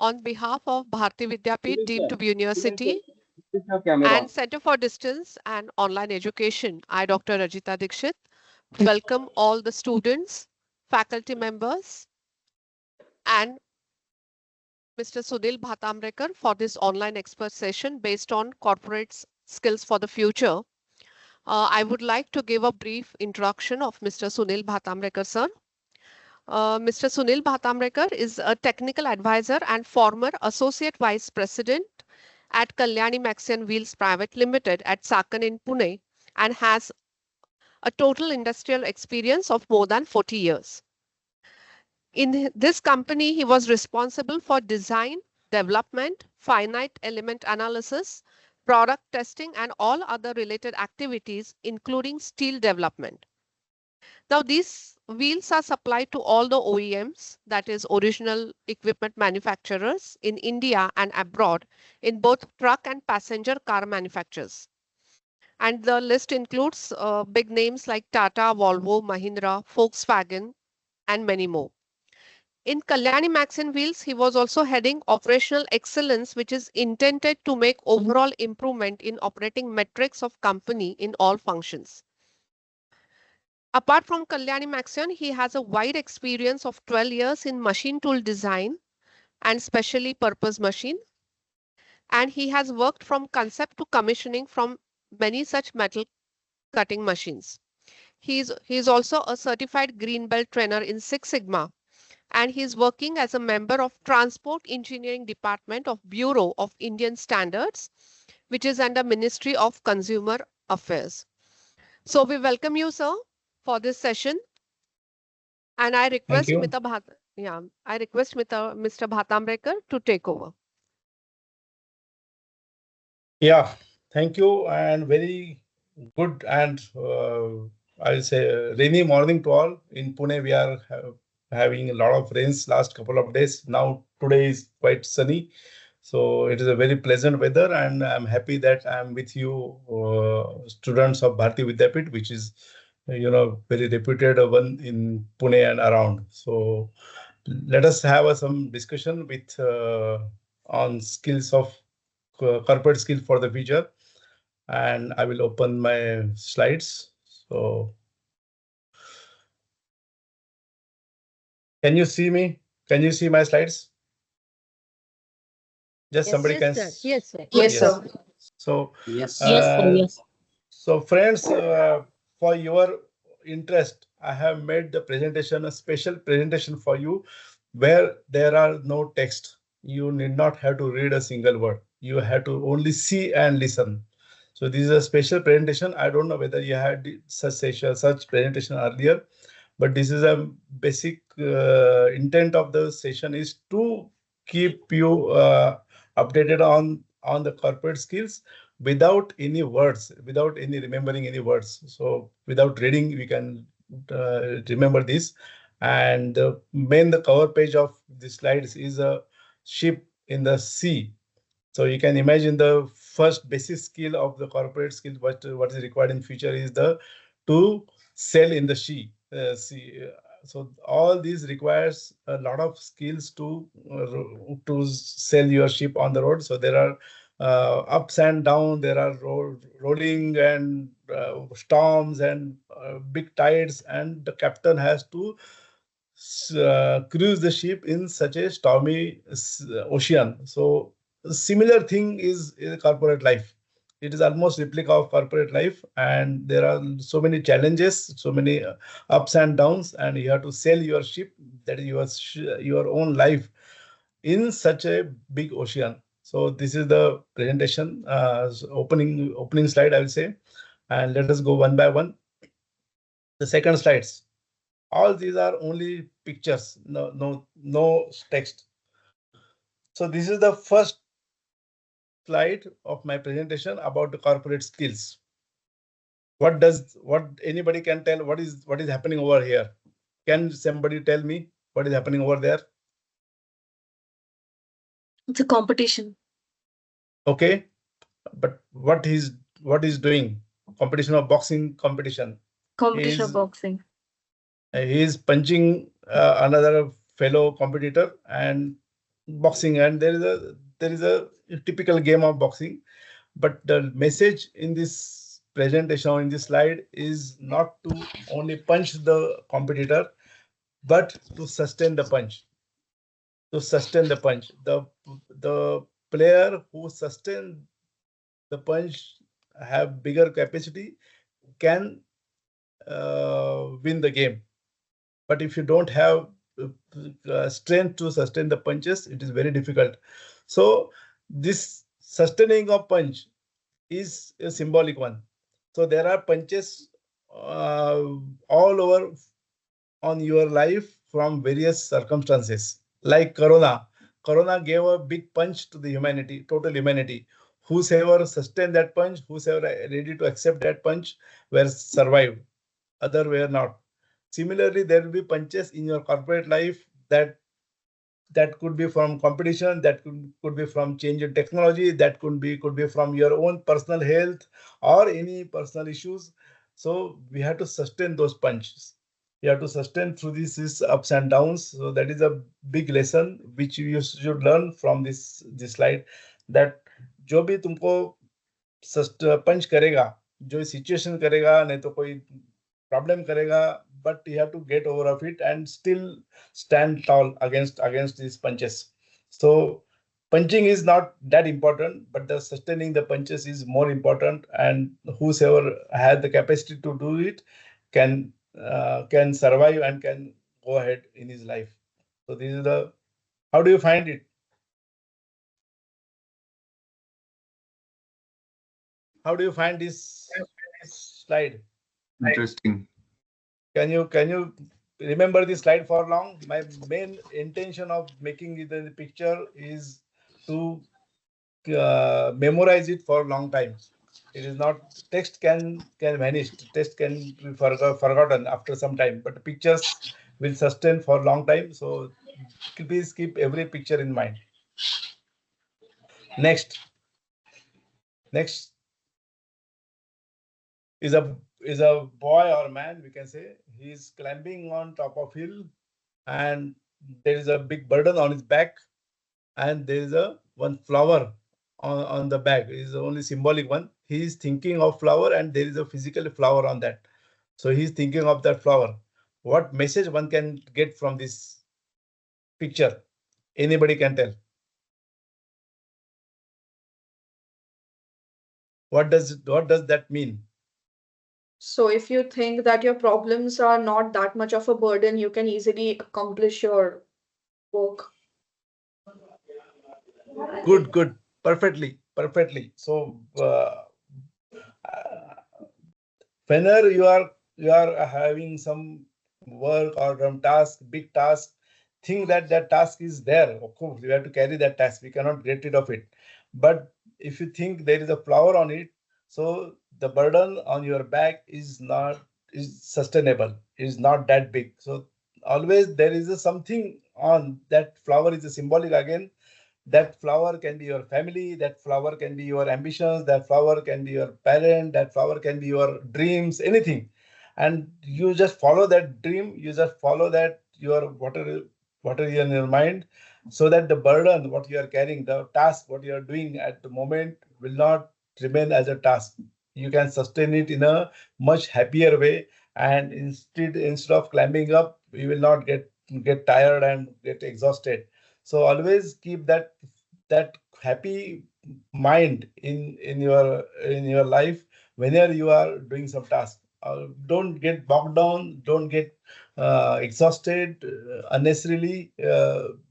On behalf of Bharati Vidyapit, Deemed to be University Switch your camera on. and Center for Distance and Online Education, I, Dr. Rajita Dikshit, welcome all the students, faculty members, and Mr. Sunil Bhatambrekar for this online expert session based on corporate skills for the future. I would like to give a brief introduction of Mr. Sunil Bhatambrekar, sir. Mr. Sunil Bhatambrekar is a technical advisor and former associate vice president at Kalyani Maxion Wheels Private Limited at Sakan in Pune and has a total industrial experience of more than 40 years. In this company, he was responsible for design, development, finite element analysis, product testing, and all other related activities, including steel development. Now, these wheels are supplied to all the OEMs, that is original equipment manufacturers in India and abroad in both truck and passenger car manufacturers. And the list includes big names like Tata, Volvo, Mahindra, Volkswagen, and many more. In Kalyani Maxion Wheels, he was also heading operational excellence, which is intended to make overall improvement in operating metrics of company in all functions. Apart from Kalyani Maxion, he has a wide experience of 12 years in machine tool design and specially purpose machine. And he has worked from concept to commissioning from many such metal cutting machines. He is also a certified green belt trainer in Six Sigma, and he is working as a member of Transport Engineering Department of Bureau of Indian Standards, which is under Ministry of Consumer Affairs. So we welcome you, sir, for this session. And I request you. Mr. Bhatambrekar to take over. Yeah, thank you, and very good and I'll say rainy morning to all. In Pune, we are having a lot of rains last couple of days. Now today is quite sunny, so it is a very pleasant weather, and I'm happy that I'm with you, students of Bharati Vidyapit, which is very reputed one in Pune and around. So let us have some discussion with on skills of corporate skill for the future, and I will open my slides. So can you see me? Can you see my slides? Just Yes, somebody can. sir. Yes, sir. Yes, sir. So Yes. Yes. so friends, for your interest, I have made the presentation, a special presentation for you, where there are no text. You need not have to read a single word. You have to only see and listen. So this is a special presentation. I don't know whether you had such session, such presentation earlier, but this is a basic intent of the session is to keep you updated on the corporate skills without any words, without any remembering any words. So without reading, we can remember this. And the cover page of the slides is a ship in the sea. So you can imagine the first basic skill of the corporate skill, what is required in future is to sail in the sea. So all these requires a lot of skills to sail your ship on the road. So there are ups and downs, there are rolling and storms and big tides, and the captain has to cruise the ship in such a stormy ocean. So similar thing is in corporate life. It is almost replica of corporate life, and there are so many challenges, so many ups and downs, and you have to sail your ship, that is your own life, in such a big ocean. So this is the presentation, opening slide, I will say, and let us go one by one. The second slides. All these are only pictures, no text. So this is the first slide of my presentation about the corporate skills. What anybody can tell what is happening over here? Can somebody tell me what is happening over there? It's a competition. Okay, but what is doing? Competition of boxing competition. Competition of boxing. He is punching another fellow competitor, and boxing, and there is a typical game of boxing. But the message in this presentation, in this slide, is not to only punch the competitor, but to sustain the punch. To sustain the punch, the player who sustain the punch have bigger capacity, can win the game. But if you don't have strength to sustain the punches, it is very difficult. So this sustaining of punch is a symbolic one. So there are punches all over on your life from various circumstances. Like Corona. Corona gave a big punch to the humanity, total humanity. Whosoever sustained that punch, whosoever ready to accept that punch, were survived. Other were not. Similarly, there will be punches in your corporate life that could be from competition, that could be from change in technology, that could be from your own personal health or any personal issues. So we have to sustain those punches. You have to sustain through these ups and downs. So that is a big lesson which you should learn from this slide, that जो भी तुमको पंच करेगा, जो situation करेगा, नहीं तो कोई problem करेगा, but you have to get over of it and still stand tall against these punches. So punching is not that important, but the sustaining the punches is more important, and whosoever has the capacity to do it can survive and can go ahead in his life. So this is the, how do you find it? How do you find this slide? Interesting. Can you remember this slide for long? My main intention of making it in the picture is to memorize it for a long time. It is not, text can vanish, text can be forgotten after some time, but pictures will sustain for a long time. So please keep every picture in mind. Next is a boy or man, we can say. He is climbing on top of hill, and there is a big burden on his back, and there is a one flower on the back. It is only symbolic one. He is thinking of flower, and there is a physical flower on that. So he is thinking of that flower. What message one can get from this picture? Anybody can tell. What does that mean? So if you think that your problems are not that much of a burden, you can easily accomplish your work. Good. Perfectly. So whenever you are having some work or some task, big task, think that task is there. Of course, you have to carry that task. We cannot get rid of it. But if you think there is a flower on it, so the burden on your back is sustainable. Is not that big. So always there is something on that flower, is a symbolic again. That flower can be your family, that flower can be your ambitions, that flower can be your parent, that flower can be your dreams, anything. And you just follow that dream, you just follow that your whatever in your mind, so that the burden what you are carrying, the task what you are doing at the moment, will not remain as a task. You can sustain it in a much happier way, and instead of climbing up, you will not get tired and get exhausted. So always keep that happy mind in your life whenever you are doing some task. Don't get bogged down. Don't get exhausted unnecessarily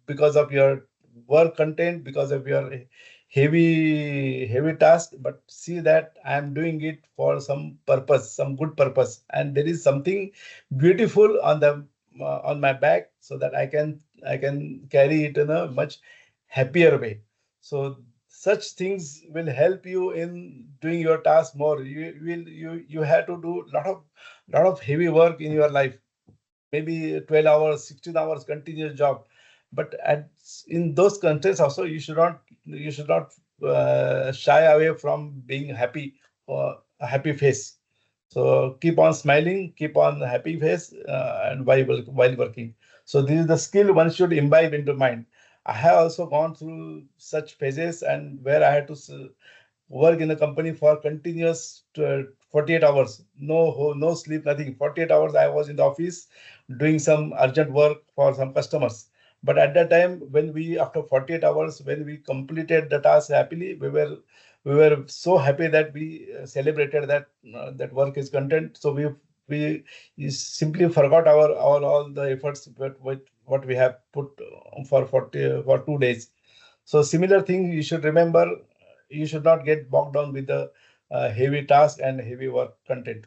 because of your work content, because of your heavy task. But see that I am doing it for some purpose, some good purpose, and there is something beautiful on my back, so that I can carry it in a much happier way. So such things will help you in doing your task more. You have to do lot of heavy work in your life, maybe 12 hours, 16 hours continuous job. But in those contexts also, you should not shy away from being happy, or a happy face. So keep on smiling, keep on happy face, and while working. So this is the skill one should imbibe into mind. I have also gone through such phases, and where I had to work in a company for continuous 48 hours, no sleep, nothing. 48 hours I was in the office doing some urgent work for some customers. But at that time, when we after 48 hours, when we completed the task happily, we were so happy that we celebrated that that work is content. So we simply forgot our all the efforts what we have put for 2 days. So similar thing you should remember, you should not get bogged down with the heavy task and heavy work content.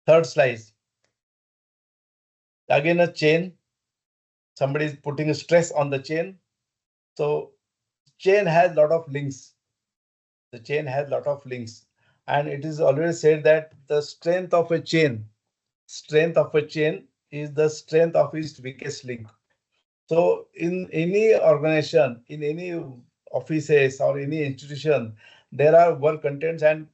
Third slice, again a chain. Somebody is putting a stress on the chain. So chain has lot of links. The chain has lot of links, and it is always said that the strength of a chain is the strength of its weakest link. So in any organization, in any offices or any institution, there are work contents, and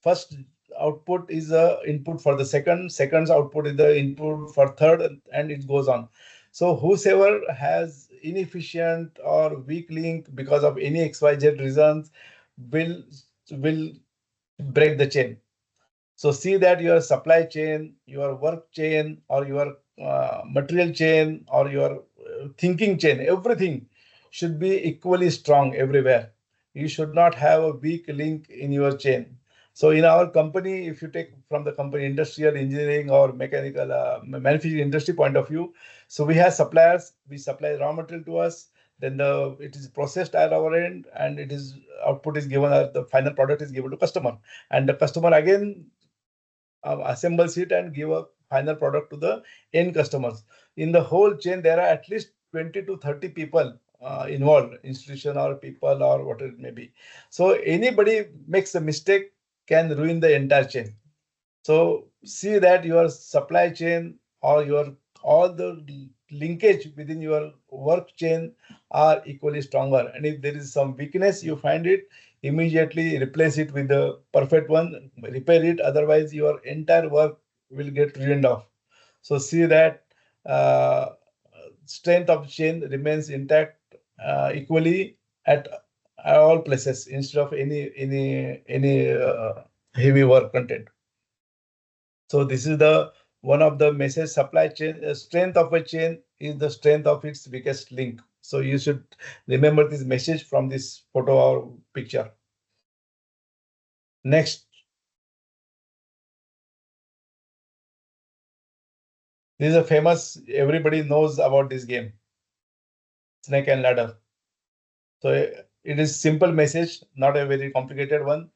first output is the input for the second's output is the input for third, and it goes on. So whosoever has inefficient or weak link because of any XYZ reasons will will break the chain. So see that your supply chain, your work chain, or your material chain, or your thinking chain, everything should be equally strong everywhere. You should not have a weak link in your chain. So in our company, if you take from the company industrial engineering or mechanical manufacturing industry point of view, so we have suppliers. We supply raw material to us. Then it is processed at our end, and it is output is given. The final product is given to customer, and the customer again assembles it and give a final product to the end customers. In the whole chain, there are at least 20 to 30 people involved, institution or people or whatever it may be. So anybody makes a mistake can ruin the entire chain. So see that your supply chain or your all the linkage within your work chain are equally stronger. And if there is some weakness, you find it, immediately replace it with the perfect one, repair it. Otherwise, your entire work will get ruined off. So see that uh, strength of chain remains intact equally at all places instead of any heavy work content. So this is the one of the message supply chain strength of a chain is the strength of its weakest link. So you should remember this message from this photo or picture. Next, this is a famous, everybody knows about this game, snake and ladder. So it is simple message, not a very complicated one,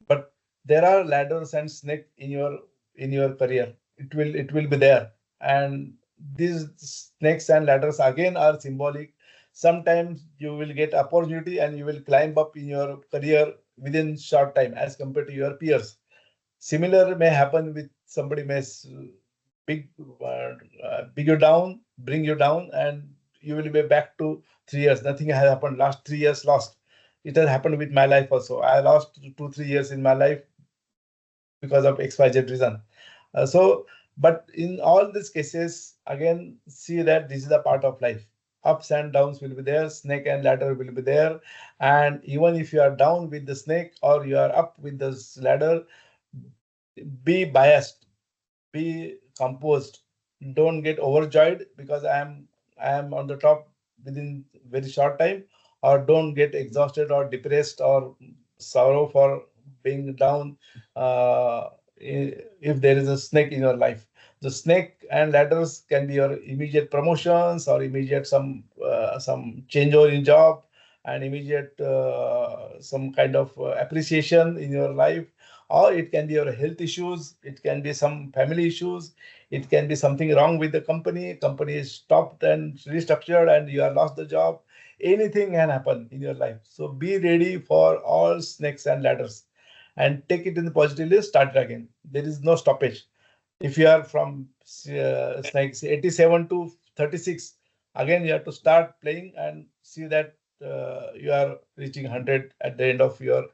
but there are ladders and snake in your career. It will be there, and these snakes and ladders again are symbolic. Sometimes you will get opportunity and you will climb up in your career within short time as compared to your peers. Similar may happen with somebody may big big you down, bring you down, and you will be back to 3 years. Nothing has happened. Last 3 years lost. It has happened with my life also. I lost 2 3 years in my life because of XYZ reason. But in all these cases, again, see that this is a part of life. Ups and downs will be there, snake and ladder will be there. And even if you are down with the snake or you are up with the ladder, be biased, be composed. Don't get overjoyed because I am on the top within very short time, or don't get exhausted or depressed or sorrow for being down. If there is a snake in your life, the snake and ladders can be your immediate promotions or immediate some change over in job and immediate some kind of appreciation in your life, or it can be your health issues, it can be some family issues, it can be something wrong with the company is stopped and restructured and you have lost the job. Anything can happen in your life, so be ready for all snakes and ladders and take it in the positively, start it again. There is no stoppage. If you are from snakes 87 to 36, again you have to start playing and see that you are reaching 100 at the end of your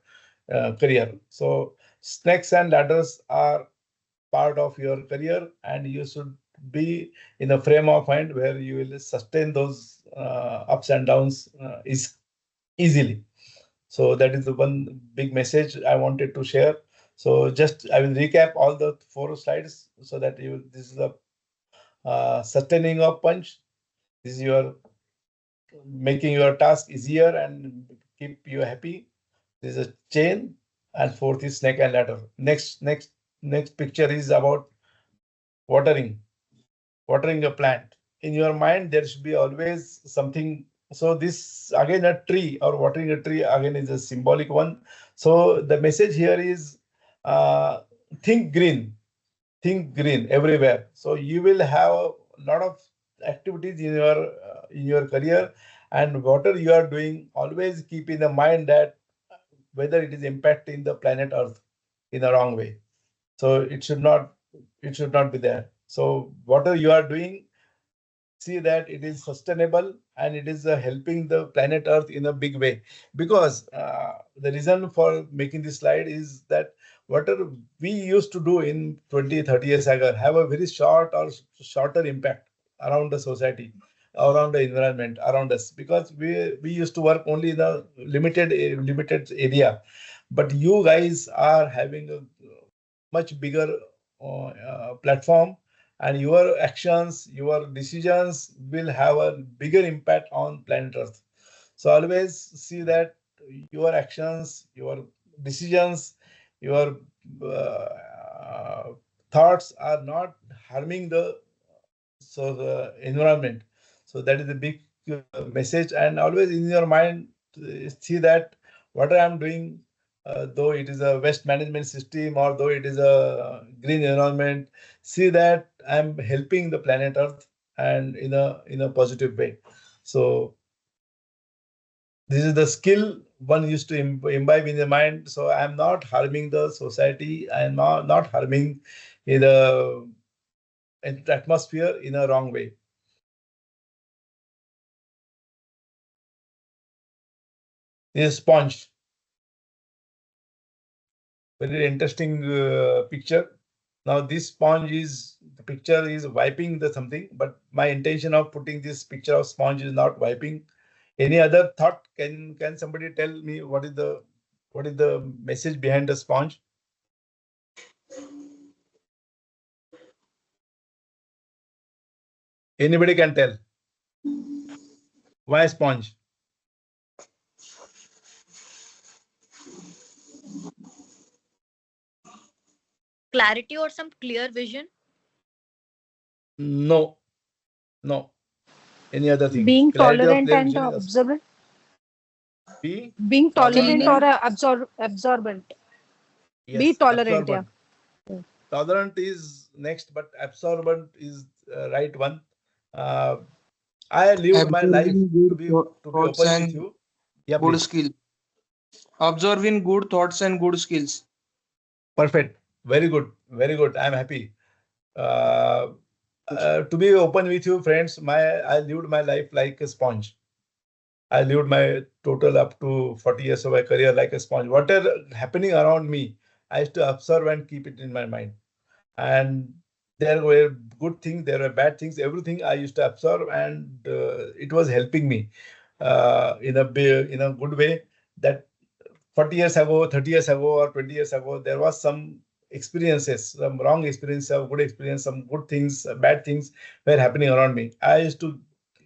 career. So snakes and ladders are part of your career, and you should be in a frame of mind where you will sustain those ups and downs is easily. So that is the one big message I wanted to share. So just I will recap all the 4 slides so that you this is the sustaining of punch. This is your making your task easier and keep you happy. This is a chain, and fourth is snake and ladder. Next picture is about watering, watering a plant. In your mind, there should be always something. So this again a tree or watering a tree again is a symbolic one. So the message here is uh, think green, think green everywhere. So you will have a lot of activities in your career, and whatever you are doing, always keep in the mind that whether it is impacting the planet Earth in a wrong way. So it should not be there. So whatever you are doing, see that it is sustainable and it is helping the planet Earth in a big way. Because the reason for making this slide is that whatever we used to do in 20, 30 years ago have a very short or shorter impact around the society, around the environment, around us. Because we used to work only in a limited area. But you guys are having a much bigger platform, and your actions, your decisions will have a bigger impact on planet Earth. So always see that your actions, your decisions, your thoughts are not harming the environment. So that is the big message, and always in your mind see that what I am doing, though it is a waste management system or though it is a green environment, see that I am helping the planet Earth and in a positive way. So this is the skill one used to imbibe in the mind. So I am not harming the society. I am not harming the atmosphere in a wrong way. This sponge, very interesting picture. Now this sponge is the picture is wiping the something, but my intention of putting this picture of sponge is not wiping. Any other thought? Can somebody tell me what is the message behind the sponge? Anybody can tell? Why sponge? Clarity or some clear vision? No, no. Any other thing? Being Clarity of tolerant clear and vision is observant. be Being tolerant or tolerant. absorbent. Be Yes, tolerant, yeah. absorbent. Tolerant is next, but absorbent is right one. Uh, I lived my life Absorbing good to be thoughts open with and you. Yeah, good please. skills. Observing good thoughts and good skills. Perfect. Very good. Very good. I'm happy. Uh, to be open with you, friends, I lived my life like a sponge. I lived my total up to 40 years of my career like a sponge. Whatever happening around me, I used to observe and keep it in my mind. And there were good things, there were bad things, everything I used to observe, and it was helping me in a good way. That 40 years ago, 30 years ago, or 20 years ago, there was some experiences, some wrong experience, some good experience, some good things, bad things were happening around me. I used to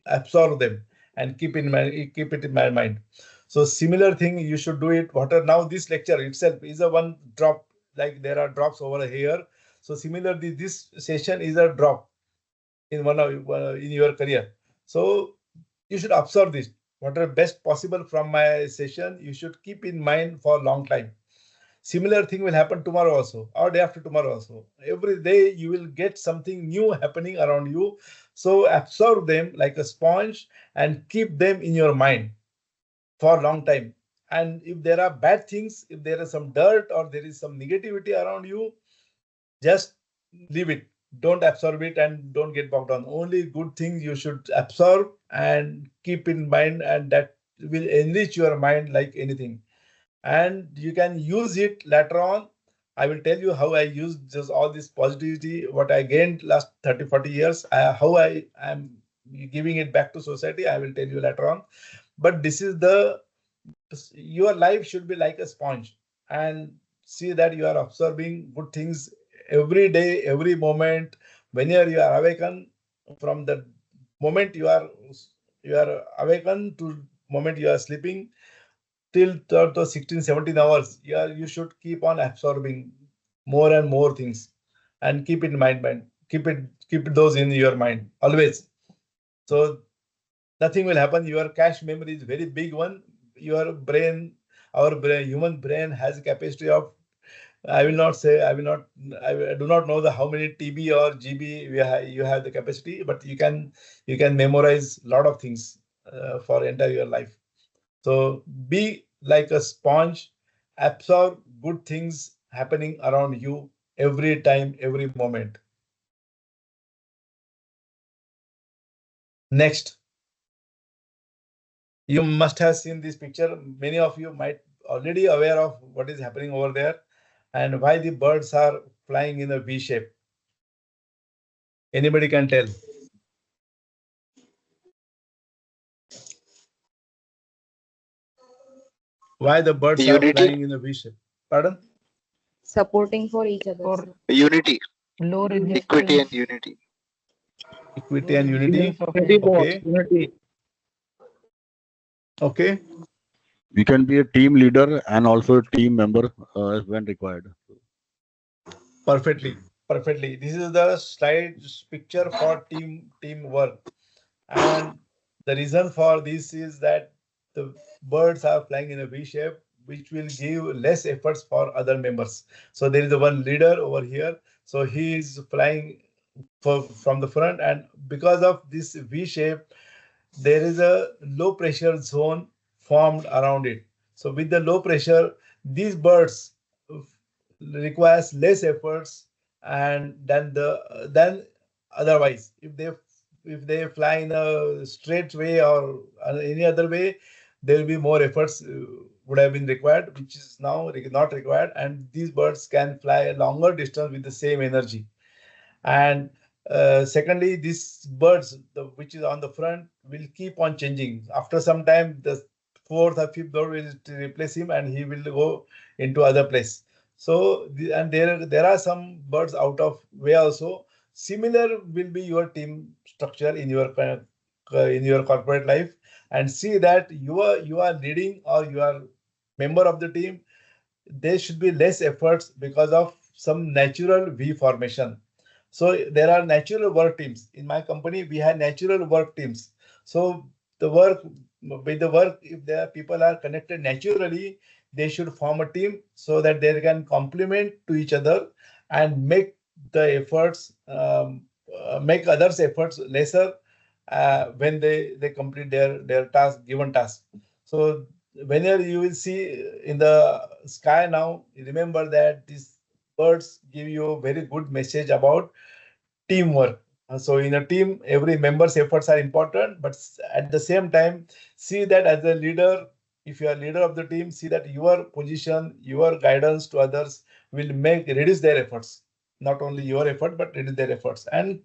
absorb them and keep it in my mind. So similar thing, you should do it. What are now this lecture itself is a one drop, like there are drops over here. So similarly, this session is a drop in in your career. So you should observe this. What are best possible from my session, you should keep in mind for a long time. Similar thing will happen tomorrow also, or day after tomorrow also. Every day you will get something new happening around you. So absorb them like a sponge and keep them in your mind for a long time. And if there are bad things, if there is some dirt or there is some negativity around you, just leave it. Don't absorb it and don't get bogged down. Only good things you should absorb and keep in mind, and that will enrich your mind like anything. And you can use it later on I will tell you how I use just all this positivity, what I gained last 30, 40 years, how I am giving it back to society. I will tell you later on. But this is your life should be like a sponge, and see that you are absorbing good things every day, every moment. Whenever you are awakened, from the moment you are awakened to moment you are sleeping, till the 16, 17 hours, you should keep on absorbing more and more things, and keep it in mind. Keep those in your mind always. So nothing will happen. Your cache memory is very big one. Your brain, our brain, human brain has a capacity of, I will not say, I do not know the how many TB or GB you have the capacity, but you can memorize a lot of things for entire your life. So be like a sponge, absorb good things happening around you every time, every moment. Next, you must have seen this picture. Many of you might already aware of what is happening over there and why the birds are flying in a V shape. Anybody can tell? Why the birds are flying in a V shape? Pardon? Supporting for each other. For Unity, low equity, and resistance. unity. Equity and unity. Unity, boss. Okay. Unity. Okay. We can be a team leader and also a team member when required. Perfectly. This is the slide picture for teamwork. And the reason for this is that the birds are flying in a V shape, which will give less efforts for other members. So there is a one leader over here. So he is flying from the front, and because of this V shape, there is a low pressure zone formed around it. So with the low pressure, these birds requires less efforts and than otherwise. If they fly in a straight way or any other way, there will be more efforts would have been required, which is now not required, and these birds can fly a longer distance with the same energy. And secondly, these birds, which is on the front, will keep on changing. After some time, the fourth or fifth bird will replace him, and he will go into other place. So, and there are some birds out of way also. Similar will be your team structure in your corporate life, and see that you are leading or you are member of the team. There should be less efforts because of some natural V formation. So there are natural work teams. In my company, we have natural work teams. So if the people are connected naturally, they should form a team so that they can complement to each other and make the efforts, make others' efforts lesser when they complete their given task. So whenever you will see in the sky now, remember that these birds give you a very good message about teamwork. So in a team, every member's efforts are important, but at the same time, see that as a leader, if you are leader of the team, see that your position, your guidance to others will reduce their efforts. Not only your effort, but reduce their efforts. And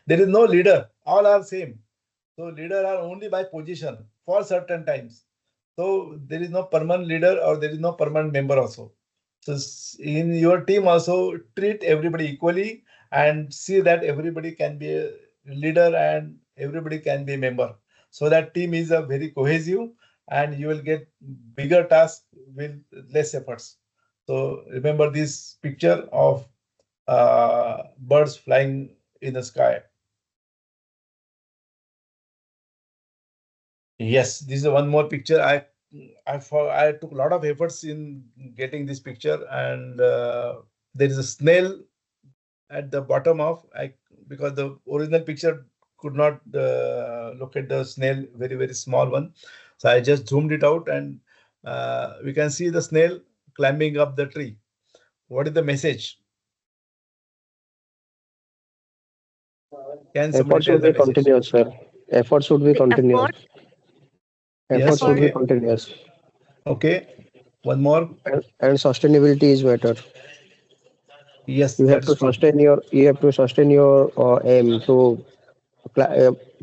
there is no leader; all are same. So leader are only by position for certain times. So there is no permanent leader or there is no permanent member also. So in your team also treat everybody equally and see that everybody can be a leader and everybody can be a member. So that team is a very cohesive and you will get bigger tasks with less efforts. So remember this picture of birds flying in the sky. Yes, this is one more picture. I took a lot of efforts in getting this picture, and there is a snail at the bottom of because the original picture could not locate the snail, very small one. So I just zoomed it out, and we can see the snail climbing up the tree. What is the message? Can somebody Efforts tell would the be message? continuous, sir. Efforts would be The continuous. effort, Yes, Efforts would be okay, continuous. okay. One more. And sustainability is better. Yes, You have that to is true. sustain your aim to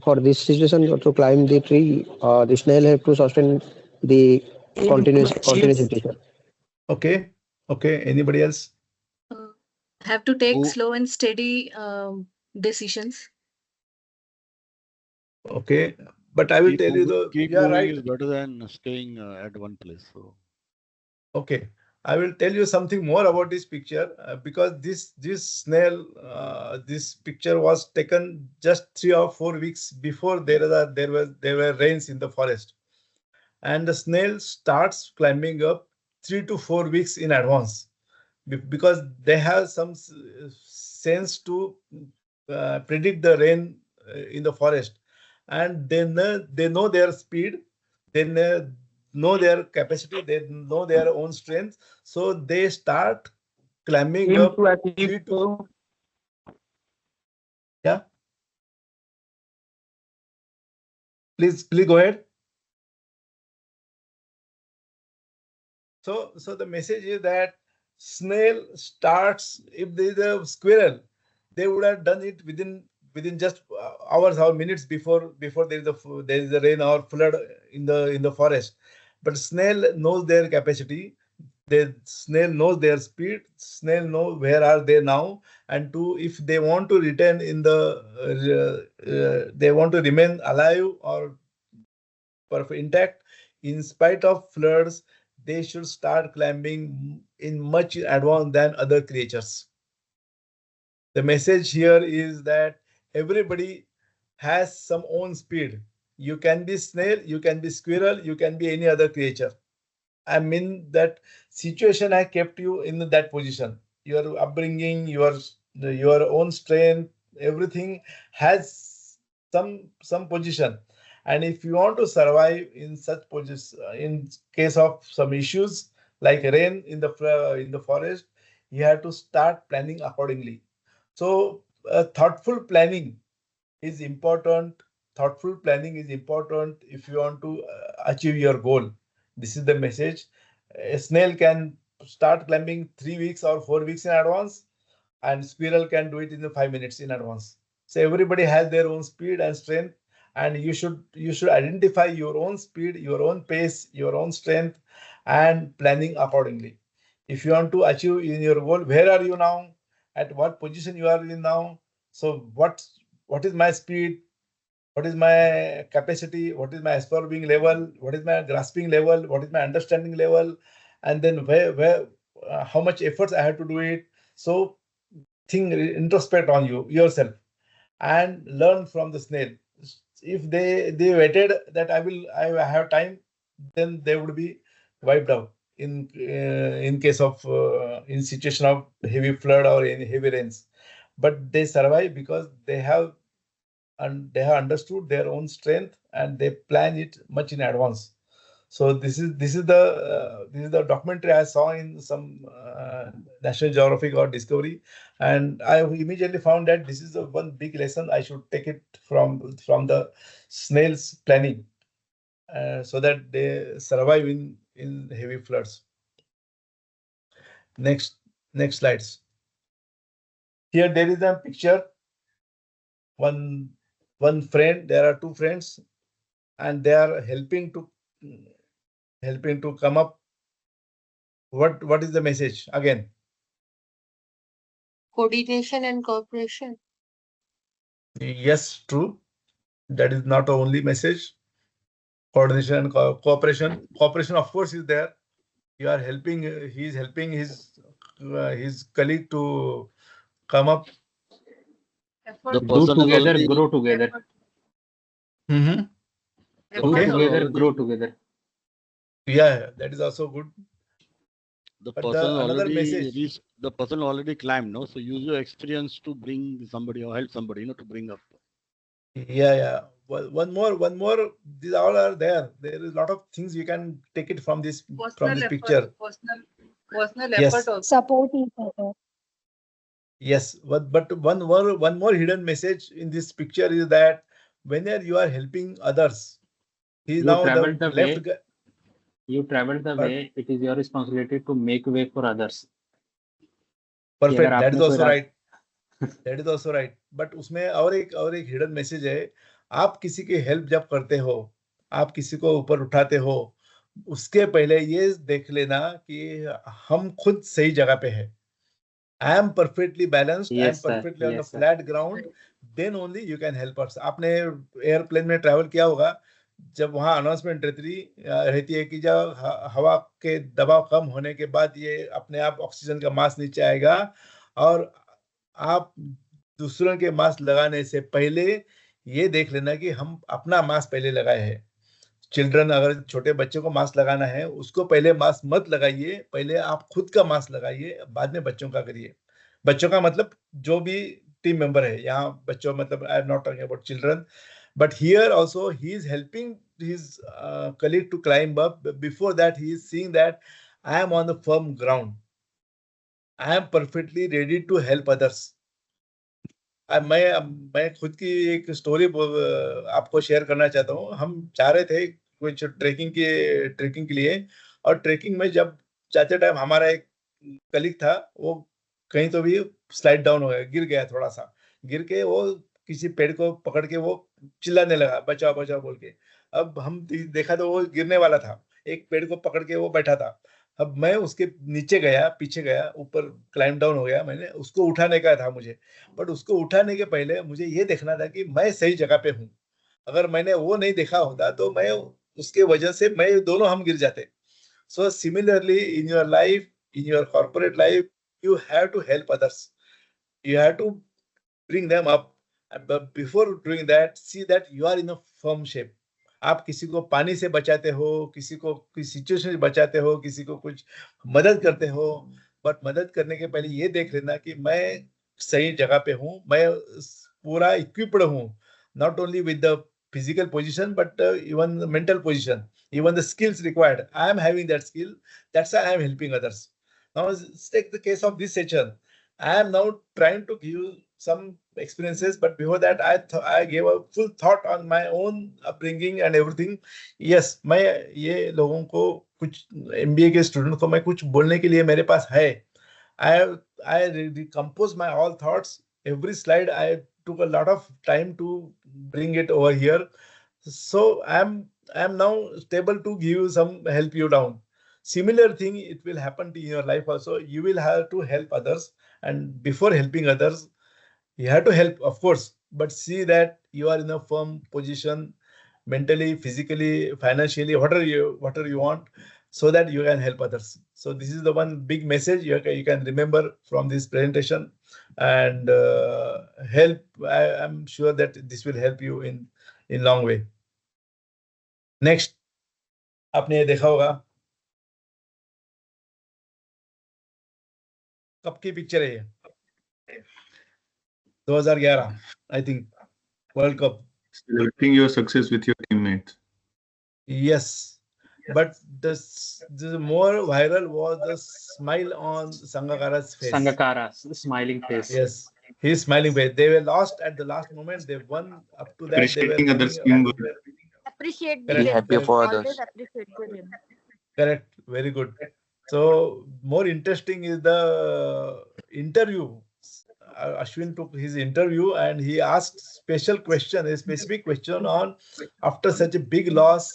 for this situation to climb the tree. The snail have to sustain the Aim to achieve. continuity. Sir. Okay. Okay. Anybody else? Uh, have to take Who slow and steady decisions. Okay. But I will tell you keep you are moving right. is better than staying at one place. So Okay. I will tell you something more about this picture because this snail this picture was taken just 3 or 4 weeks before there were rains in the forest, and the snail starts climbing up 3 to 4 weeks in advance because they have some sense to predict the rain in the forest, and they know their speed, they know their capacity, they know their own strength, so they start climbing Aim up to achieve. three to yeah. Please go ahead. So the message is that snail starts, if there is a squirrel, they would have done it within just hours or minutes before there is a rain or flood in the forest. But snail knows their capacity. The snail knows their speed. Snail know where are they now, and to if they want to return in they want to remain alive or intact in spite of floods, they should start climbing in much advance than other creatures. The message here is that everybody has some own speed. You can be snail, you can be squirrel, you can be any other creature. I mean that situation has kept you in that position. Your upbringing, your own strength, everything has some position. And if you want to survive in such position, in case of some issues like rain in the forest, you have to start planning accordingly. So thoughtful planning is important. Thoughtful planning is important if you want to achieve your goal. This is the message. A snail can start climbing 3 weeks or 4 weeks in advance, and squirrel can do it in the 5 minutes in advance. So everybody has their own speed and strength, and you should identify your own speed, your own pace, your own strength, and planning accordingly. If you want to achieve in your goal, where are you now? At what position you are in now? So what is my speed? What is my capacity? What is my absorbing level? What is my grasping level? What is my understanding level? And then how much efforts I have to do it. So think, introspect on yourself and learn from the snail. If they waited that I have time, then they would be wiped out in case of in situation of heavy flood or any heavy rains. But they survive because they have understood their own strength and they plan it much in advance. So this is the documentary I saw in some National Geographic or Discovery, and I immediately found that this is the one big lesson I should take it from the snails planning, so that they survive in heavy floods. Next next slides. Here there is a picture. One friend. There are two friends, and they are helping to come up. What is the message again? Coordination and cooperation. Yes, true. That is not the only message. Coordination and cooperation. Cooperation, of course, is there. You are helping. He is helping his colleague to come up. the Effort. Do person has together, already grow together. Effort. Mm-hmm. the Do Okay. person together, already grow together. Yeah, that is also good. the But person another already message. reached, the person already climbed, no? So use your experience to bring somebody or help somebody, to bring up. Yeah. Well, one more. These all are there. There is a lot of things you can take it from this Personal effort. picture. Personal Yes. effort also. Support each other. Yes, but one more hidden message in this picture is that whenever you are helping others, he is You now traveled the the left way. guy. You traveled the But way. It is your responsibility to make way for others. Perfect. That is also right. That is also right. But उसमें और एक hidden message है. आप किसी की help जब करते हो, आप किसी को ऊपर उठाते हो, उसके पहले ये देख लेना कि हम खुद सही जगह पे हैं. I am perfectly balanced. I am perfectly on the flat ground. Then only you can help us. आपने एयरप्लेन में ट्रैवल किया होगा, जब वहाँ अनाउंसमेंट रहती है कि जब हवा के दबाव कम होने के बाद ये अपने आप ऑक्सीजन का मास्क नीचे आएगा, और आप दूसरों के मास्क लगाने से पहले ये देख लेना कि हम अपना मास्क पहले लगाए हैं. चिल्ड्रन, अगर छोटे बच्चे को मास्क लगाना है, उसको पहले मास्क मत लगाइए, पहले आप खुद का मास्क लगाइए, बाद में बच्चों का करिए. बच्चों का मतलब जो भी टीम मेंबर है, यहाँ बच्चों मतलब I am not talking about children, but here also he is helping his colleague to climb up. Before that he is seeing that I am on the firm ground, I am perfectly ready to help others. मैं खुद की एक story आपको share करना चाहता हूँ. हम जा रहे थे कुछ ट्रेकिंग के लिए, और ट्रेकिंग में जब जाते टाइम हमारा एक कलीग था, वो कहीं तो भी स्लाइड डाउन हो गया, गिर गया. थोड़ा सा गिर के वो किसी पेड़ को पकड़ के वो चिल्लाने लगा, बचाओ बचाओ बोल के. अब हम देखा तो वो गिरने वाला था, एक पेड़ को पकड़ के वो बैठा था. अब मैं उसके नीचे गया, पीछे गया, ऊपर क्लाइम डाउन हो गया. मैंने उसको उठाने का था मुझे, बट उसको उठाने के पहले मुझे ये देखना था कि मैं सही जगह पे हूँ. अगर मैंने वो नहीं देखा होता तो मैं उसके वजह से मैं दोनों हम गिर जाते. So similarly in your life, in your corporate life, you have to help others. You have to bring them up. But before doing that, see that you are in a firm shape. आप किसी को पानी से बचाते हो, किसी को किसी सिचुएशन से बचाते हो, किसी को कुछ मदद करते हो, बट मदद करने के पहले ये देख लेना कि मैं सही जगह पे हूँ, मैं पूरा इक्विप्ड हूँ, not only with the physical position but even the mental position, even the skills required. I am having that skill. That's why I am helping others. Now let's take the case of this session. I am now trying to give you some experiences, but before that I gave a full thought on my own upbringing and everything. Yes, मैं ये लोगों को कुछ MBA के student को मैं कुछ बोलने के लिए मेरे पास है. I recompose my all thoughts. Every slide I took a lot of time to bring it over here. So I'm now stable to give you some help you down. Similar thing it will happen to your life also. You will have to help others, and before helping others, you have to help, of course, but see that you are in a firm position mentally, physically, financially, whatever you want, so that you can help others. So this is the one big message you can remember from this presentation, and help. I'm sure that this will help you in long way. Next, आपने ये देखा होगा, कब की picture है ये? 2011, I think, World Cup. Celebrating your success with your teammates. Yes, but the more viral was the smile on Sangakkara's face. Sangakkara's smiling face. Yes, his smiling face. They were lost at the last moment. They won. Up to that, they were Appreciating others' teamwork. Appreciate Correct, him. happy for Always others. appreciate him. Correct. Very good. So more interesting is the interview. Ashwin took his interview and he asked a specific question on, after such a big loss,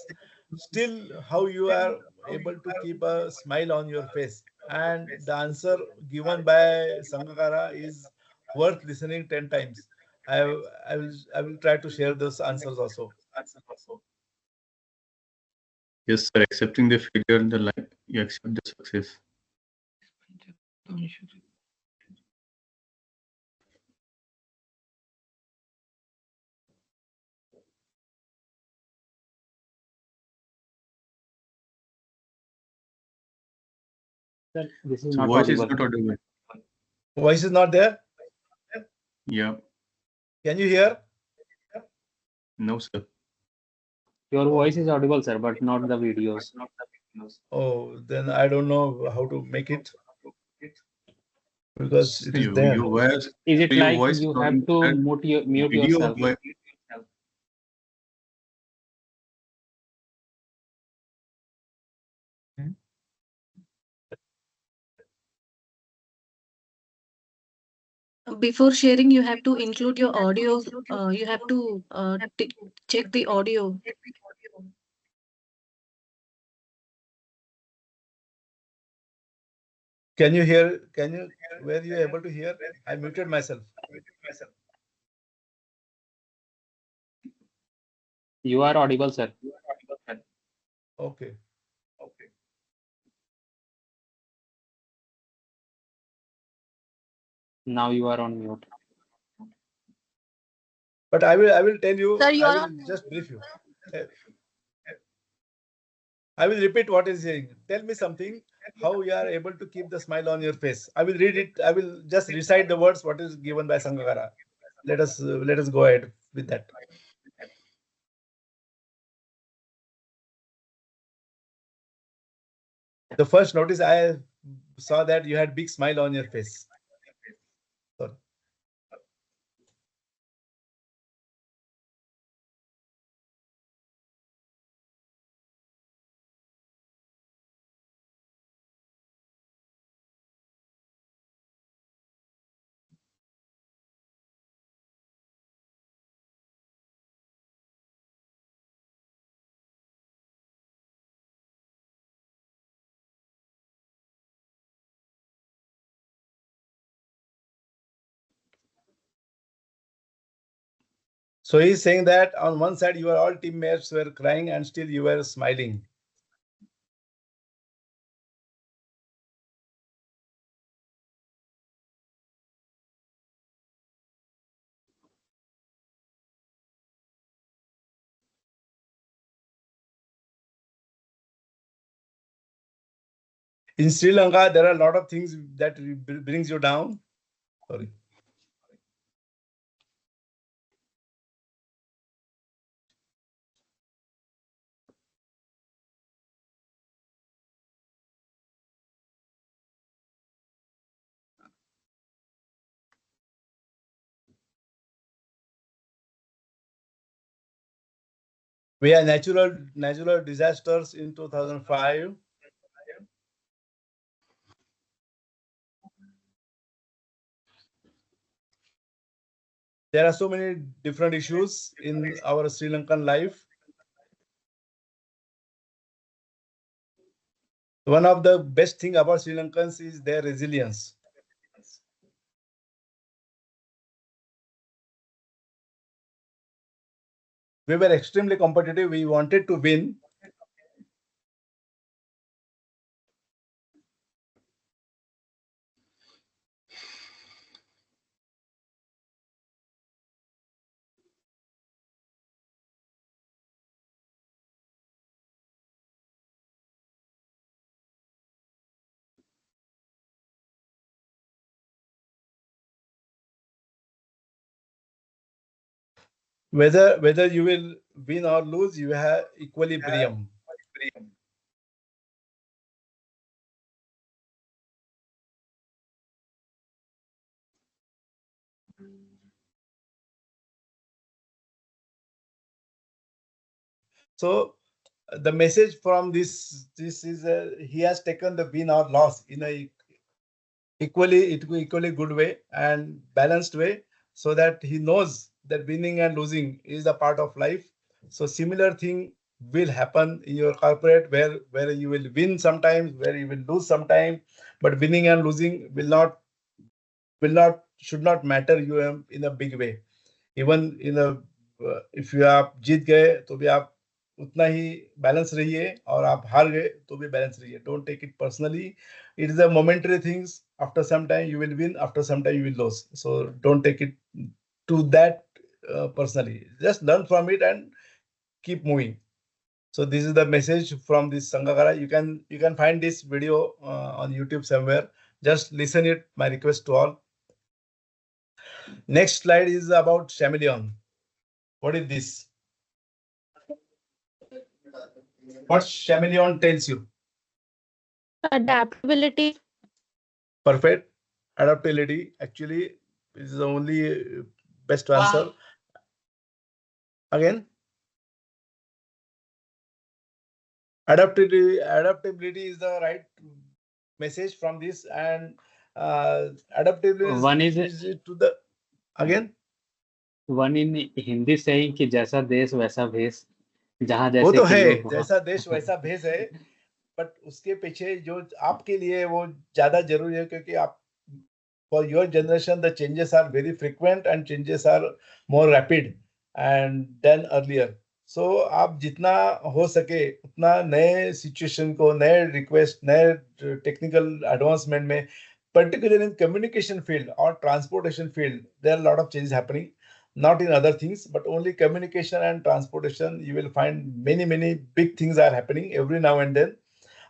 still how you are able to keep a smile on your face. And the answer given by Sangakkara is worth listening 10 times. I will try to share those answers also. Yes, sir. Accepting the failure in the life, you accept the success. Sir, this is So not voice is audible. not audible. Voice is not there? Yeah. Can you hear? No, sir. Your voice is audible, sir, but not the videos. Oh, then I don't know how to make it, because it is Your there. voice, Is it your like voice you is have audible, to and mute video yourself? voice- Before sharing, you have to include your audio. You have to check the audio. Can you hear? Were you able to hear? I muted myself. You are audible, sir. Okay. Now you are on mute. But I will tell you. Sir, you I are will on. just brief you. I will repeat what is saying. Tell me something. How you are able to keep the smile on your face? I will read it. I will just recite the words what is given by Sanghakara. Let us go ahead with that. The first notice I saw that you had big smile on your face. Sorry. So he's saying that on one side, your all teammates were crying and still you were smiling. In Sri Lanka, there are a lot of things that brings you down. Sorry. We had natural disasters in 2005. There are so many different issues in our Sri Lankan life. One of the best thing about Sri Lankans is their resilience. We were extremely competitive. We wanted to win. Whether you will win or lose, you have equilibrium. So the message from this is he has taken the win or loss in a equally good way and balanced way, so that he knows that winning and losing is a part of life. So similar thing will happen in your corporate, where you will win sometimes, where you will lose sometimes, but winning and losing should not matter you in a big way. Even in if you आप जीत गए तो भी आप उतना ही balance रहिए, और आप हार गए तो भी बैलेंस रहिए. Don't take it personally. It is a momentary things. After some time you will win, after some time you will lose. So don't take it to that personally. Just learn from it and keep moving. So this is the message from this Sanghakara. You can find this video on YouTube somewhere. Just listen it. My request to all. Next slide is about chameleon. What is this? What chameleon tells you? Adaptability. Perfect. Adaptability actually is the only best answer. Again, adaptability is the right message from this. And Adaptability One is to the again. one in Hindi saying कि जैसा देश वैसा भेष, जहाँ वो जैसे तो के है, लोग वहाँ जैसा देश वैसा भेष है, बट उसके पीछे जो आपके लिए वो ज्यादा जरूरी है, क्योंकि आप for your generation the changes are very frequent and changes are more rapid and than earlier. So आप जितना हो सके उतना नए सिचुएशन को, नए रिक्वेस्ट, नए टेक्निकल एडवांसमेंट में, particularly in communication field or transportation field, there are a lot of changes happening. Not in other things, but only communication and transportation. You will find many big things are happening every now and then.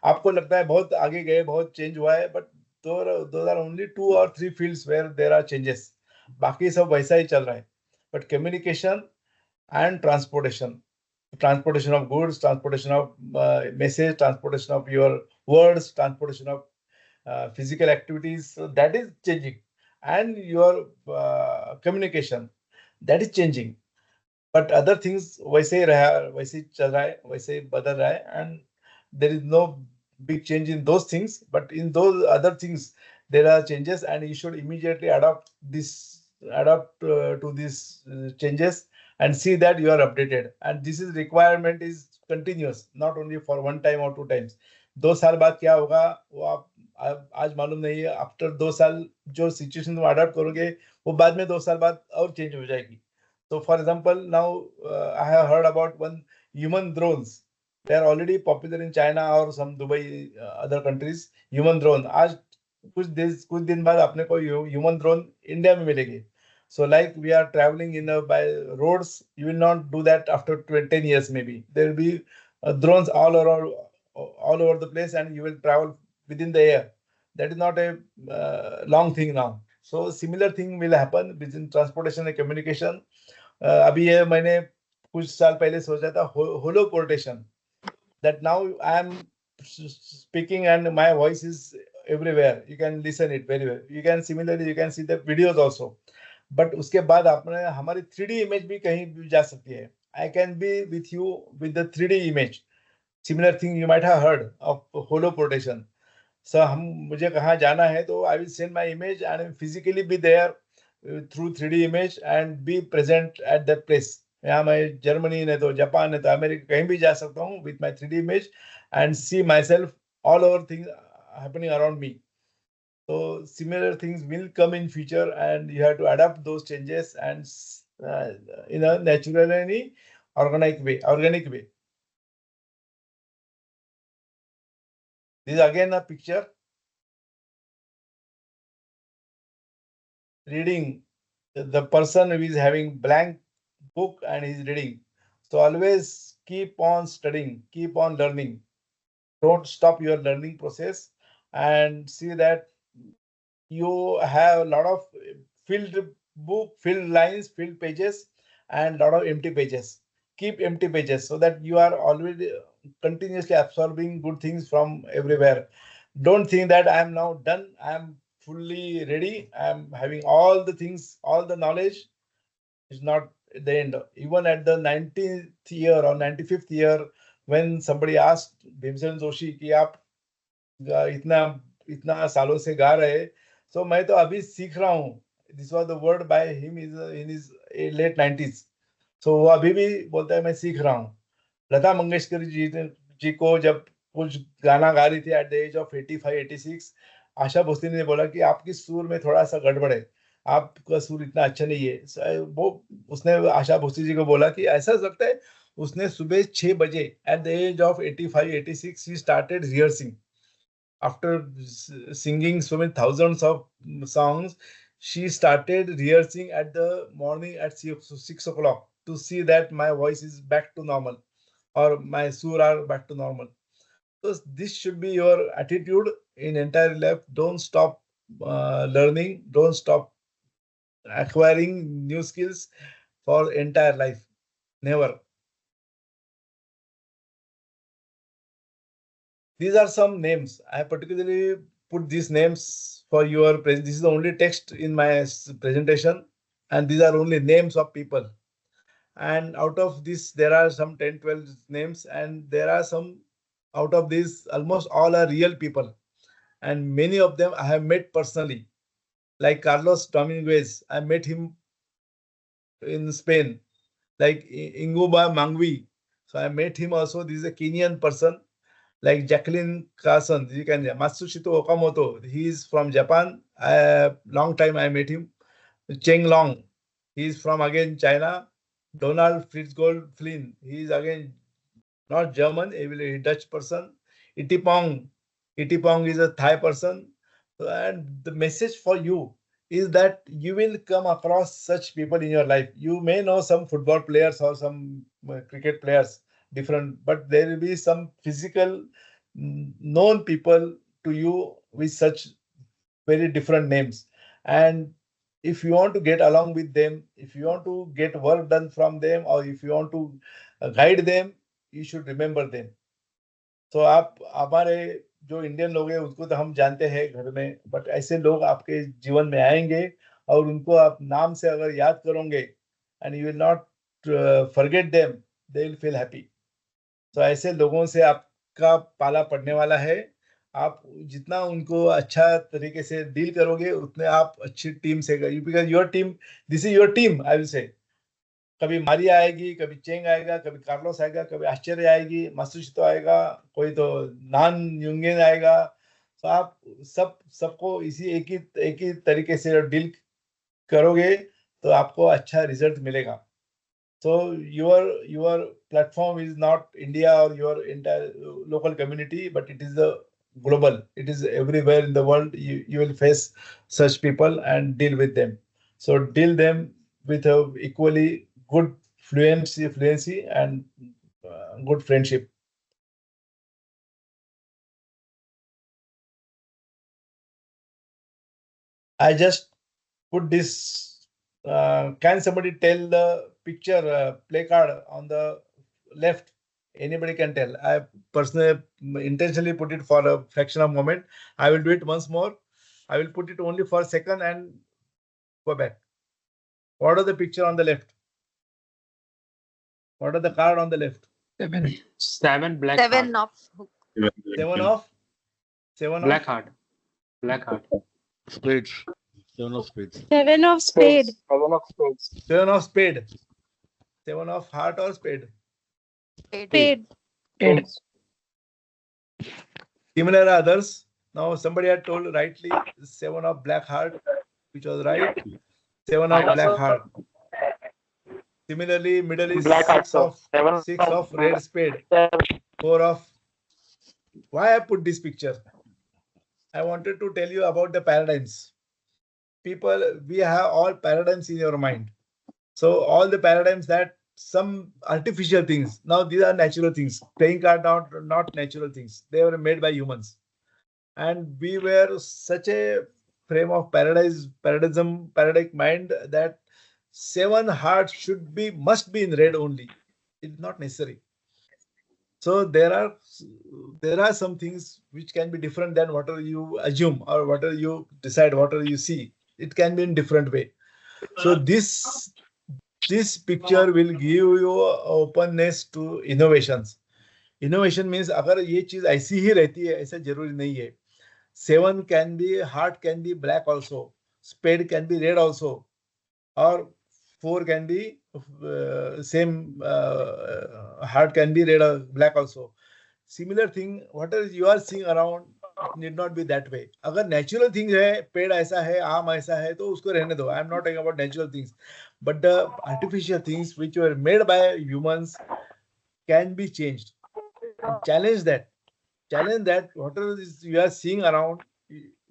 आपको लगता है बहुत आगे गए, बहुत change हुआ है, but those are only 2 or 3 fields where there are changes. बाकी सब वैसा ही चल रहा है. But communication and transportation of goods, transportation of message, transportation of your words, transportation of physical activities, so that is changing, and your communication, that is changing. But other things वैसे ही रहा, वैसे ही चल रहा है, वैसे ही बदल रहा है, and there is no big change in those things, but in those other things there are changes, and you should immediately adapt to these changes and see that you are updated. And this is requirement is continuous, not only for one time or 2 times. 2 साल बाद क्या होगा वो आप आज मालूम नहीं है. आफ्टर 2 साल जो सिचुएशन तुम अडाप्ट करोगे वो बाद में 2 साल बाद और चेंज हो जाएगी. So for example, now I have heard about one human drones. They are already popular in China or some Dubai, other countries. Human drone. आज कुछ दिन बाद अपने को human drone इंडिया में मिलेगी. So like we are traveling by roads, you will not do that after 10 years maybe. There will be drones all over the place, and you will travel within the air. That is not a long thing now. So similar thing will happen within transportation and communication. अभी ये मैंने कुछ साल पहले सोचा था holoportation, that now I am speaking and my voice is everywhere. You can listen it very well. You can similarly you can see the videos also. But उसके बाद आपने हमारी 3D image भी कहीं भी जा सकती है. I can be with you with the 3D image. Similar thing you might have heard of holoportation. So मुझे कहाँ जाना है तो I will send my image and physically be there through 3D image and be present at that place. यहाँ मैं Germany नहीं तो Japan नहीं तो अमेरिका कहीं भी जा सकता हूँ with my 3D image and see myself all over things happening around me. So similar things will come in future, and you have to adapt those changes and in a natural and organic way. This is again a picture reading. The person who is having blank book and is reading. So always keep on studying, keep on learning. Don't stop your learning process, and see that you have a lot of filled book, filled lines, filled pages, and lot of empty pages. Keep empty pages so that you are already continuously absorbing good things from everywhere. Don't think that I am now done, I am fully ready, I am having all the things, all the knowledge. Is not at the end. Even at the 90th year or 95th year, when somebody asked Bhimsen Joshi कि आप इतना इतना सालों से गा रहे, so मैं तो अभी सीख रहा हूँ. This was the word by him is in his late 90s. So वो अभी भी बोलता है मैं सीख रहा हूँ. लता मंगेशकर जी को जब कुछ गाना गा रही थी eight the age of 85-86, Asha Bhosle ने बोला कि आपकी सुर में थोड़ा सा गड़बड़ है, आपका सुर इतना अच्छा नहीं है. वो उसने आशा भोसले जी को बोला कि ऐसा लगता है. उसने सुबह 6 बजे एट द एज ऑफ 85-86 ही started rehearsing. After singing so many thousands of songs, she started rehearsing at the morning at 6 o'clock to see that my voice is back to normal or my sur are back to normal. So this should be your attitude in entire life. Don't stop learning. Don't stop acquiring new skills for entire life. Never. These are some names. I particularly put these names for your present. This is the only text in my presentation, and these are only names of people. And out of this, there are some 10-12 names, and there are some out of these, almost all are real people. and many of them I have met personally. Like Carlos Dominguez, I met him in Spain. Like Inguba Mangwi, so I met him also. This is a Kenyan person. Like Jacqueline Carson, you can Matsushito Okamoto. He is from Japan. Long time I met him. Cheng Long, he is from again China. Donald Fritzgold Flynn, he is again not German, he will a Dutch person. Itipong, Itipong is a Thai person. And the message for you is that you will come across such people in your life. You may know some football players or some cricket players, different, but there will be some physical known people to you with such very different names. And if you want to get along with them, if you want to get work done from them, or if you want to guide them, you should remember them. तो आप हमारे जो Indian लोग हैं उसको तो हम जानते हैं घर में, बट ऐसे लोग आपके जीवन में आएंगे और उनको आप नाम से अगर याद करोगे and you will not forget them, they will feel happy. तो ऐसे लोगों से आपका पाला पड़ने वाला है. आप जितना उनको अच्छा तरीके से डील करोगे उतने आप अच्छी टीम से, because your team, this is your team. I will say कभी मारिया आएगी, कभी चेंग आएगा, कभी कार्लोस आएगा, कभी आश्चर्य आएगी, मासुशितो आएगा, कोई तो नान युंगेन आएगा. तो आप सबको इसी एक ही तरीके से डील करोगे तो आपको अच्छा रिजल्ट मिलेगा. So your platform is not India or your entire local community, but it is the global. It is everywhere in the world. You will face such people and deal with them. So deal them with a equally good fluency and good friendship. I just put this. Can somebody tell the picture play card on the left? Anybody can tell. I personally intentionally put it for a fraction of a moment. I will do it once more. I will put it only for a second and go back. What are the picture on the left? What are the card on the left? Seven black Seven heart. of Seven of Black heart. Black heart. Spades. Seven of spades. Seven of spade. Seven of spade. Seven of heart or spade? Spade. Similar others. Now somebody had told rightly seven of black heart, which was right. Seven of black heart. Similarly, middle is six of red spade. Four of. Why I put this picture? I wanted to tell you about the paradigms. People, we have all paradigms in your mind. So all the paradigms that some artificial things. Now these are natural things. Playing card not natural things. They were made by humans. And we were such a frame of paradigm mind that seven hearts must be in red only. It's not necessary. So there are some things which can be different than whatever you assume or whatever you decide, whatever you see. It can be in different way. So this picture will give you openness to innovations. Innovation means अगर ये चीज ऐसी ही रहती है, ऐसा जरूरी नहीं है. Seven can be, heart can be black also, spade can be red also, or four can be same, heart can be red or black also. Similar thing, whatever you are seeing around, it need not be that way. अगर natural things है, पेड़ ऐसा है, आम ऐसा है, तो उसको रहने दो. I am not talking about natural things, but the artificial things which were made by humans can be changed. Challenge that. Whatever you are seeing around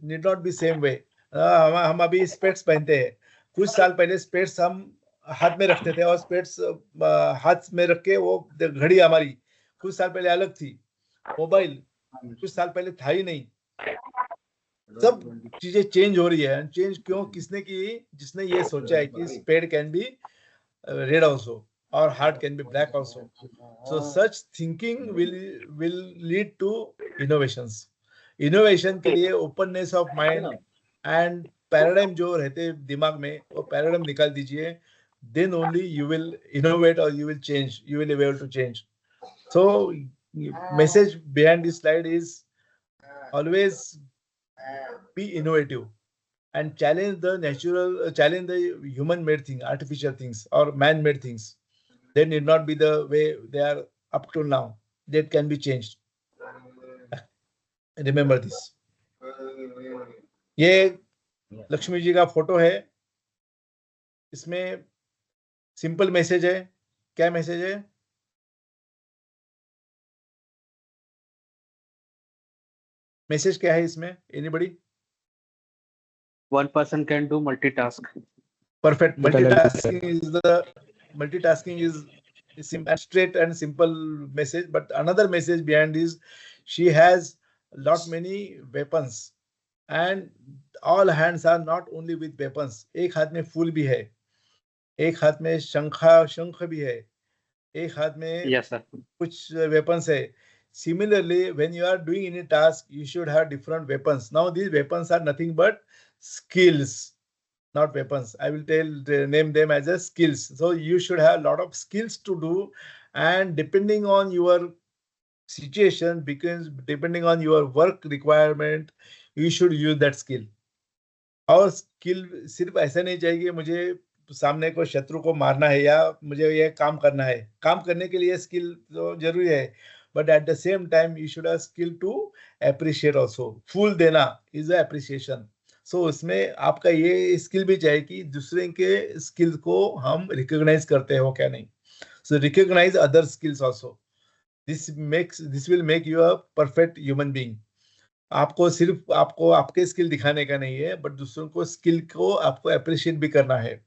need not be same way. हम अभी specs पहनते हैं. कुछ साल पहले specs हम हाथ में रखते थे और स्पेक्स हाथ में रख के वो घड़ी हमारी कुछ साल पहले अलग थी. मोबाइल कुछ साल पहले था ही नहीं. सब चीजें चेंज हो रही है. चेंज क्यों, किसने की? जिसने ये सोचा है कि spade can be red also or heart can be black also. So such thinking will lead to innovations. Innovation के लिए openness of mind and paradigm जो रहते दिमाग में, वो paradigm निकाल दीजिए. Then only you will innovate or you will change. You will be able to change. So message behind this slide is always be innovative, and challenge the natural, challenge the human-made thing, artificial things, or man-made things. They need not be the way they are up to now. That can be changed. Remember this. ये लक्ष्मी जी का photo है. इसमें simple message है. क्या message है? Message क्या है इसमें? Anybody? One person can do multitask. Perfect. Multitasking is straight and simple message, but another message behind is she has lot many weapons, and all hands are not only with weapons. एक हाथ में फूल भी है, एक हाथ में शंख भी है, एक हाथ में Yes, sir. कुछ weapons है. Similarly, when you are doing any task, you should have different weapons. Now these weapons are nothing but skills, not weapons. I will name them as a skills. So you should have a lot of skills to do, and depending on your situation, because depending on your work requirement, you should use that skill. और skill सिर्फ ऐसा नहीं चाहिए मुझे सामने को शत्रु को मारना है या मुझे ये काम करना है. काम करने के लिए स्किल तो जरूरी है, but at the same time you should have skill to appreciate also. फूल देना is a appreciation. So उसमें आपका ये स्किल भी चाहिए कि दूसरे के स्किल को हम रिकॉग्नाइज करते हो क्या नहीं. So recognize other skills also. This will make you a perfect human being. आपको सिर्फ आपको आपके स्किल दिखाने का नहीं है, बट दूसरों को स्किल को आपको अप्रिशिएट भी करना है.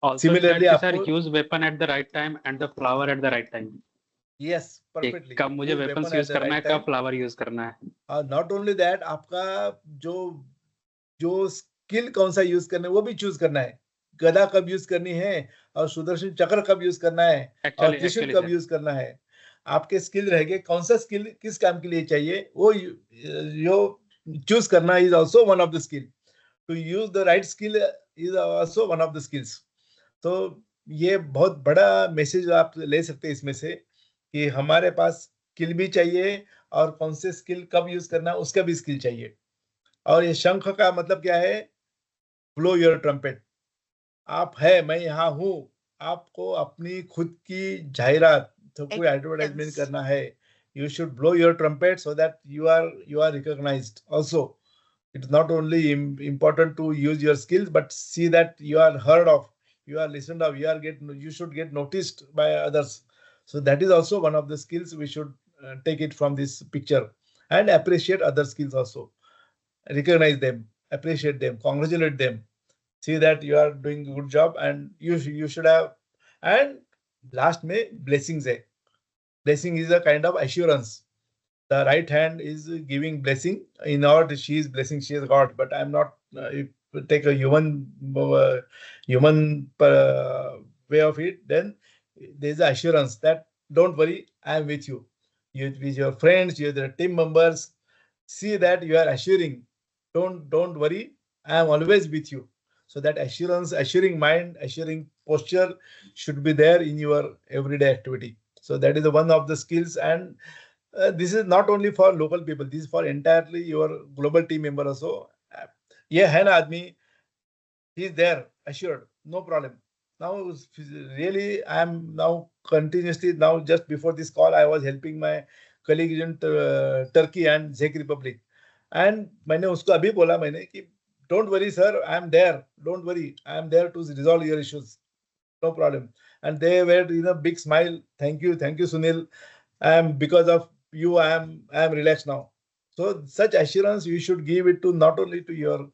Also, Similarly, sir, आपको use weapon at the right time and the flower at the right time. yes, perfectly. कब मुझे Use weapons weapon use at the करना है, right कब time. flower use करना है. Not only that, आपका जो स्किल कौन सा यूज करना है वो भी चूज करना है. गदा कब यूज करनी है और सुदर्शन चक्र कब यूज करना है और त्रिशूल कब यूज करना है. आपके स्किल रहेंगे, कौन सा स्किल किस काम के लिए चाहिए वो चूज करना is also one of the skill. To use the right skill is also one of the skills. तो ये बहुत बड़ा मैसेज आप ले सकते हैं इसमें से कि हमारे पास स्किल भी चाहिए और कौन से स्किल कब यूज करना उसका भी स्किल चाहिए. और ये शंख का मतलब क्या है? Blow your trumpet. आप है, मैं यहाँ हूँ. आपको अपनी खुद की जाहिरात तो कोई एडवर्टाइजमेंट करना है, you should blow your trumpet so that you are recognized also. It's not only important to use your skills, but see that you are heard of, you are listened of, you should get noticed by others. So that is also one of the skills we should take it from this picture. And appreciate other skills also. Recognize them, appreciate them, congratulate them. See that you are doing a good job, and you should have. And last में blessings है. Blessing is a kind of assurance. The right hand is giving blessing. In order, she is blessing, she is God. But I'm not. If you take a human way of it, then there is assurance that don't worry, I am with you. You with your friends, you the team members. See that you are assuring. Don't worry, I am always with you. So that assurance, assuring mind, assuring posture should be there in your everyday activity. So that is one of the skills, and this is not only for local people. This is for entirely your global team member also. ये है ना आदमी, he is there, assured, no problem. Now really I am now continuously, now just before this call I was helping my colleague in Turkey and Czech Republic, and मैंने उसको अभी बोला मैंने कि don't worry sir, I am there, don't worry, I am there to resolve your issues, no problem. And they were big smile, thank you Sunil, because of you I am relaxed now. So such assurance you should give it to not only to your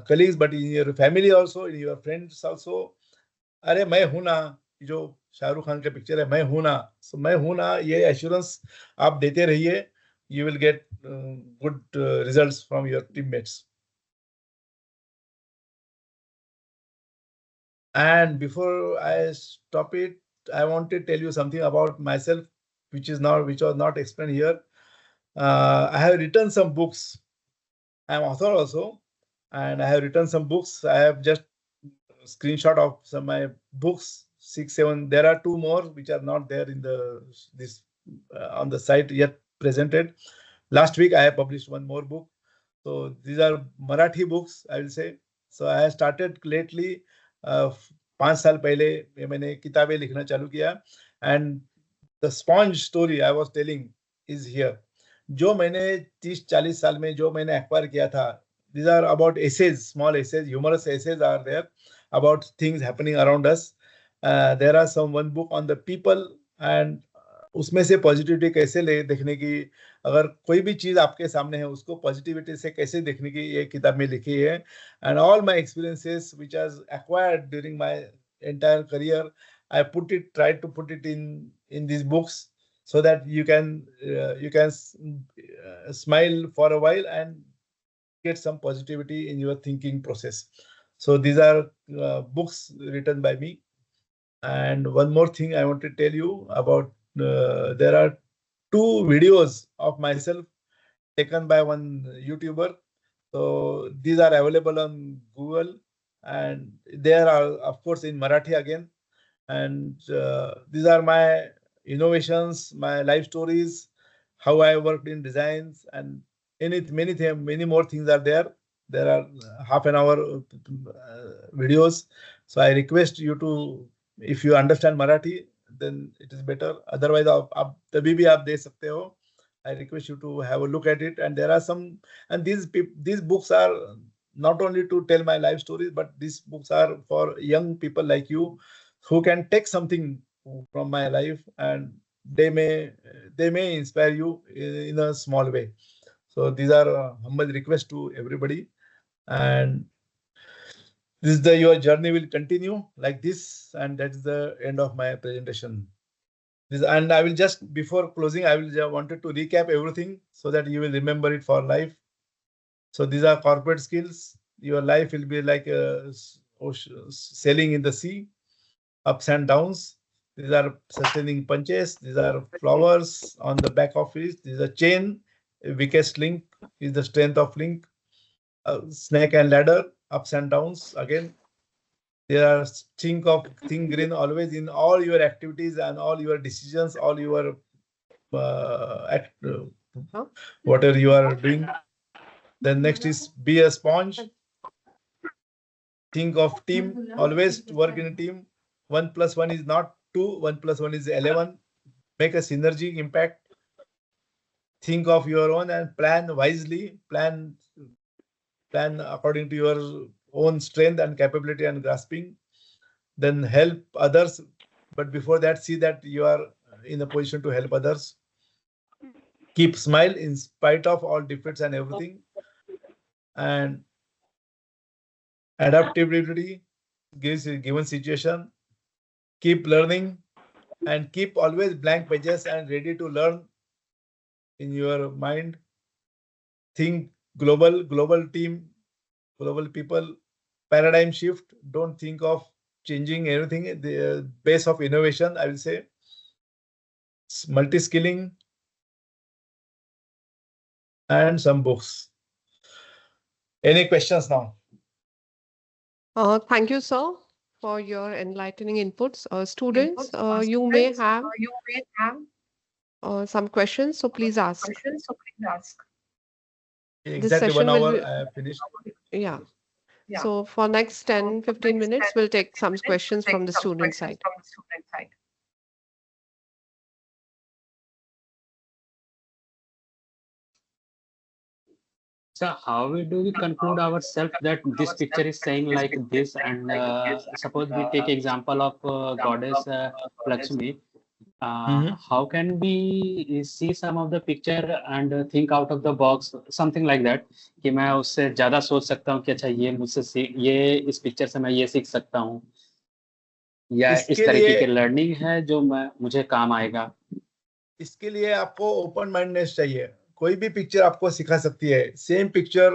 colleagues but in your family also, in your friends also. अरे मैं हूं ना, जो शाहरुख खान का picture है मैं हूं ना. So मैं हूं ना, ये assurance आप देते रहिए, you will get good results from your teammates. And before I stop it, I want to tell you something about myself, which was not explained here. I have written some books. I am author also, and I have written some books. I have just screenshot of some of my books, 6, 7. There are 2 more which are not there in on the site yet presented. Last week I have published one more book. So these are Marathi books, I will say. So I started lately. 5 साल पहले मैंने किताबें लिखना चालू किया, and the sponge story I was telling is here. जो मैंने 30-40 साल में जो मैंने एक्वायर किया था, these are about essays, small essays, humorous essays are there about things happening around us. There are some one book on the people, and उसमें से पॉजिटिविटी कैसे ले देखने की, अगर कोई भी चीज आपके सामने है उसको पॉजिटिविटी से कैसे देखने की ये किताब में लिखी है. And all my experiences which has acquired during my entire career, I try to put it in these books so that you can smile for a while and get some positivity in your thinking process. So these are books written by me. And one more thing I want to tell you about, there are 2 videos of myself taken by one YouTuber. So these are available on Google, and there are of course in Marathi again. And these are my innovations, my life stories, how I worked in designs, and many more things are there. There are half an hour videos. So I request you to, if you understand Marathi, then it is better. Otherwise, आप तभी भी आप दे सकते हो. I request you to have a look at it. And there are some, and these books are not only to tell my life stories, but these books are for young people like you who can take something from my life, and they may inspire you in a small way. So these are humble request to everybody. And your journey will continue like this, and that's the end of my presentation. And I will just, before closing, I will just wanted to recap everything so that you will remember it for life. So these are corporate skills. Your life will be like sailing in the sea, ups and downs. These are sustaining punches. These are flowers on the back of it. These are chain. Weakest link is the strength of link. Snake and ladder, ups and downs. Again, there are think green always in all your activities and all your decisions, all your whatever you are doing. Then next is be a sponge. Think of team, always work in a team. 1 + 1 is not 2, 1 + 1 is 11. Make a synergy impact. Think of your own and plan wisely. Plan according to your own strength and capability and grasping. Then help others, but before that, see that you are in a position to help others. Keep smile in spite of all defeats and everything. And adaptability gives a given situation. Keep learning, and keep always blank pages and ready to learn in your mind. Think global team, global people. Paradigm shift. Don't think of changing everything. The base of innovation, I will say. Multi-skilling, and some books. Any questions now? Thank you, sir, for your enlightening inputs. Students, you may have some questions, so please ask. This Exactly session 1 hour will be, I have finished. yeah. So for next 10-15 minutes, we'll take some questions from the student side. So how do we conclude ourselves that this picture is saying like this? And suppose we take example of goddess Lakshmi. How can we see some of the picture and think out of the box, something like that, कि मैं उससे ज्यादा सोच सकता हूँ कि अच्छा ये मुझसे ये इस पिक्चर से मैं ये सीख सकता हूँ, या इस तरीके की लर्निंग है जो मुझे काम आएगा? इसके लिए आपको ओपन माइंडनेस चाहिए. कोई भी पिक्चर आपको सिखा सकती है. सेम पिक्चर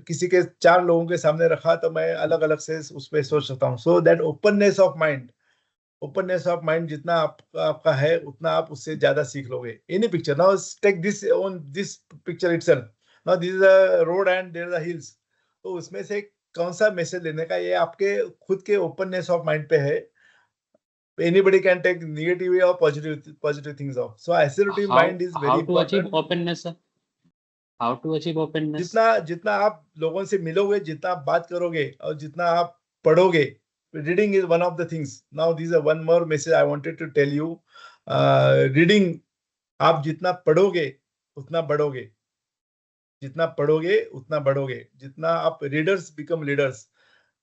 किसी के 4 लोगों के सामने रखा तो मैं अलग अलग से उस पर सोच सकता हूँ. So that openness of mind जितना आपका है उतना आप उससे ज्यादा सीख लोगे. Any picture, now take this picture itself. Now this is a road and there is a hills. तो उसमें से कौन सा मैसेज लेने का, ये आपके खुद के ओपननेस ऑफ माइंड पे है. Anybody can take negative or positive things off. So assertive mind is very important. How to achieve openness? How to achieve openness? जितना आप लोगों से मिलोगे, जितना आप बात करोगे और जितना आप पढ़ोगे, reading is one of the things. Now this is one more message I wanted to tell you. Reading, आप जितना पढ़ोगे उतना बढ़ोगे, जितना पढ़ोगे उतना बढ़ोगे, जितना आप readers become leaders.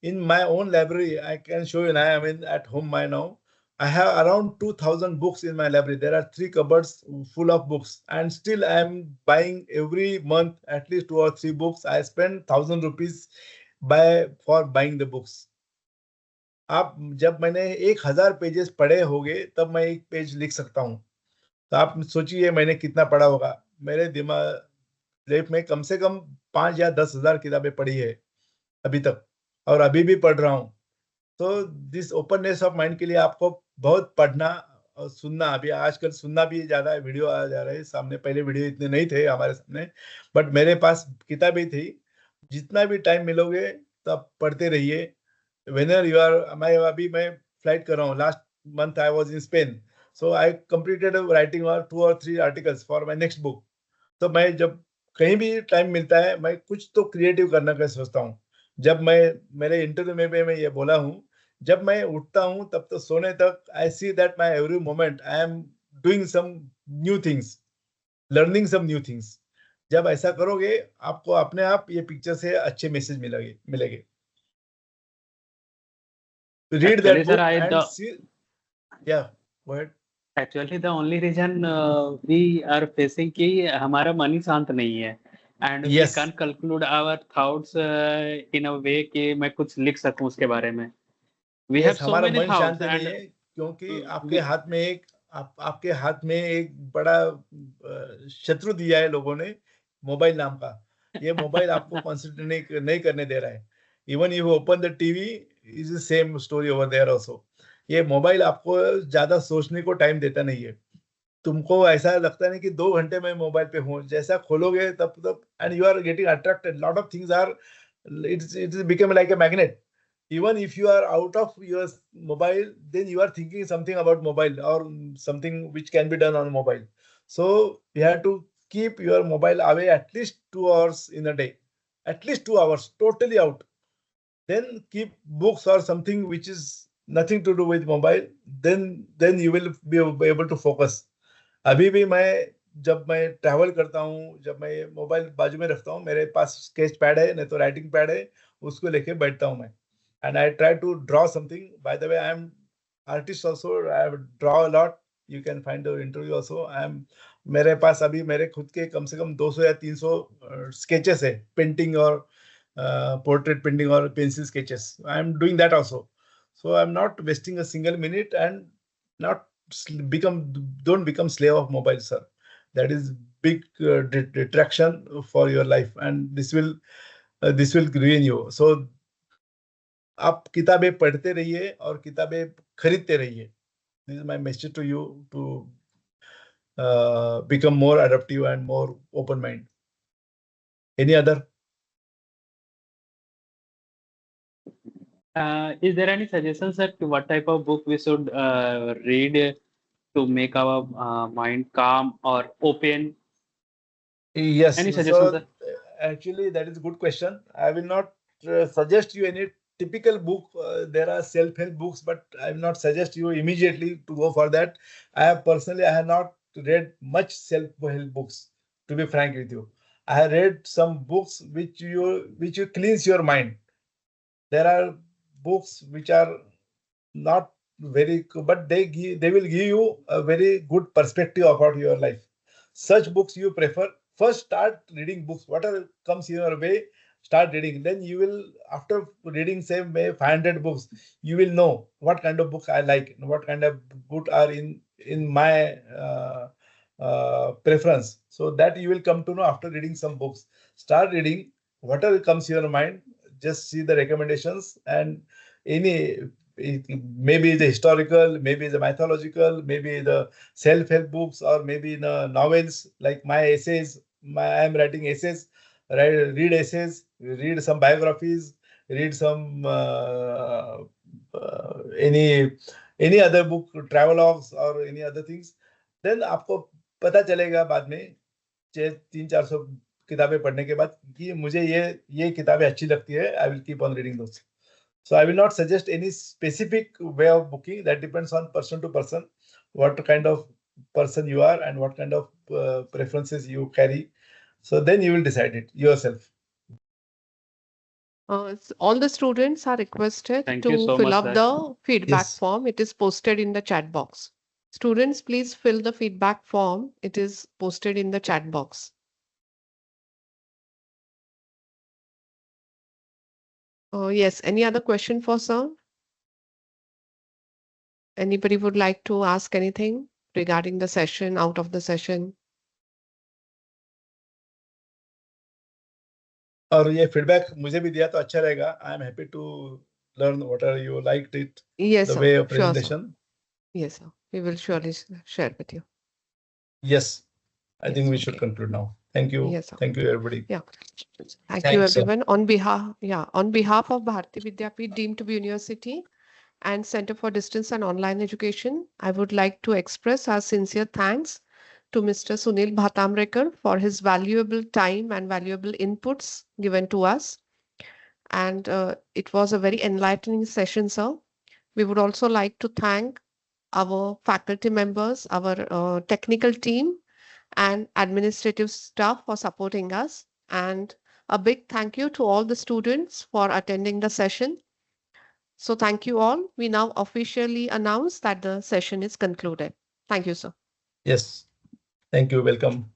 In my own library, I can show you now. I mean, at home now, I have around 2,000 books in my library. There are 3 cupboards full of books, and still I am buying every month at least 2 or 3 books. I spend 1,000 rupees for buying the books. आप जब मैंने 1,000 pages पढ़े होंगे तब मैं एक page लिख सकता हूँ. तो आप सोचिए मैंने कितना पढ़ा होगा. मेरे दिमाग लाइफ में कम से कम 5 या 10,000 किताबें पढ़ी है अभी तक, और अभी भी पढ़ रहा हूँ. तो दिस ओपननेस ऑफ माइंड के लिए आपको बहुत पढ़ना और सुनना, अभी आजकल सुनना भी ज्यादा है, वीडियो आ जा रहे हैं सामने. पहले वीडियो इतने नहीं थे हमारे सामने, बट मेरे पास किताबें थी. जितना भी टाइम मिलोगे तब पढ़ते रहिए. whenever you are, मैं फ्लाइट कर रहा हूँ. Last month I was in Spain, so I completed writing 2 or 3 articles for my next book. तो मैं जब कहीं भी टाइम मिलता है मैं कुछ तो क्रिएटिव करने का सोचता हूँ. जब मैं मेरे इंटरव्यू में भी मैं ये बोला हूँ, जब मैं उठता हूँ तब तो सोने तक I see that my every moment I am doing some new things, learning some new things. जब ऐसा करोगे आपको अपने आप ये पिक्चर से अच्छे मैसेज मिलेंगे. Read Actually, that sir, book and see. Yeah, go ahead. Actually, the only reason we are facing कि हमारा मन ही शांत नहीं है, and we Yes. can't conclude our thoughts in a way कि मैं कुछ लिख सकूं उसके बारे में. We Yes, have so हमारा many मन शांत thoughts नहीं and है क्योंकि आपके we, हाथ में आपके हाथ में एक बड़ा शत्रु दिया है लोगों ने, मोबाइल नाम का. ये मोबाइल आपको कॉन्सेंट्रेट नहीं करने दे रहा है. Even you open the TV, is the same story over there also. ये मोबाइल आपको ज्यादा सोचने को टाइम देता नहीं है. तुमको ऐसा लगता नहीं कि 2 घंटे में मोबाइल पे हूँ, जैसा खोलोगे तब and you are getting attracted. Lot of things are, it's become like a magnet. Even if you are out of your mobile, then you are thinking something about mobile or something which can be done on mobile. So you have to keep your mobile away at least 2 hours in a day, at least 2 hours totally out. Then keep books or something which is nothing to do with mobile. Then you will be able to focus. अभी भी मैं जब मैं travel करता हूँ, जब मैं mobile बाजू में रखता हूँ, मेरे पास स्केच पैड है नहीं तो राइटिंग पैड है, उसको लेके बैठता हूँ मैं. And I try to draw something. By the way, I am artist also. I draw a lot. You can find the interview also. मेरे पास अभी मेरे खुद के कम से कम 200 या 300 sketches है, पेंटिंग और portrait painting or pencil sketches. I am doing that also. So I am not wasting a single minute and not don't become slave of mobile, sir. That is big detraction for your life, and this will ruin you. So आप किताबें पढ़ते रहिए और किताबें खरीदते रहिए. This is my message to you to become more adaptive and more open mind. Any other? Is there any suggestions that what type of book we should read to make our mind calm or open? Yes. Any suggestions, sir? Actually, that is a good question. I will not suggest you any typical book. There are self-help books, but I will not suggest you immediately to go for that. I have not read much self-help books, to be frank with you. I have read some books which you cleanse your mind. There are books which are not very good, but they will give you a very good perspective about your life. Such books you prefer. First, start reading books. Whatever comes in your way, start reading. Then you will, after reading say 500 books, you will know what kind of book I like, what kind of book are in my preference. So that you will come to know after reading some books. Start reading whatever comes in your mind. Just see the recommendations, and maybe the historical, maybe the mythological, maybe the self-help books, or maybe the novels like my essays. I am writing essays. Read essays, read some biographies, read some any other book, travelogues or any other things. Then आपको पता चलेगा बाद में 300-400 किताबें पढ़ने के बाद कि मुझे ये किताबें अच्छी लगती है, I will keep on reading those. So I will not suggest any specific way of booking. That depends on person to person, what kind of person you are and what kind of preferences you carry. So then you will decide it yourself. All the students are requested Thank you to so fill much, up sir. the feedback Yes. form. It is posted in the chat box. Students, please fill the feedback form. It is posted in the chat box. Yes, any other question for sir? Anybody would like to ask anything regarding the session, out of the session? और ये feedback मुझे भी दिया तो अच्छा रहेगा. I am happy to learn whatever you liked it, Yes, the sir. way of Sure, sir. presentation. Yes, sir. We will surely share with you. Yes, I think Yes, we should okay. conclude now. Thank you. Yes, sir. Thank you, everybody. Yeah. Thank you, Thanks, sir. everyone. On behalf of Bharati Vidyapeeth deemed to be university and Center for Distance and Online Education, I would like to express our sincere thanks to Mr. Sunil Bhatambrekar for his valuable time and valuable inputs given to us. And it was a very enlightening session, sir. We would also like to thank our faculty members, our technical team, and administrative staff for supporting us. And a big thank you to all the students for attending the session. So thank you all. We now officially announce that the session is concluded. Thank you, sir. Yes. Thank you. Welcome.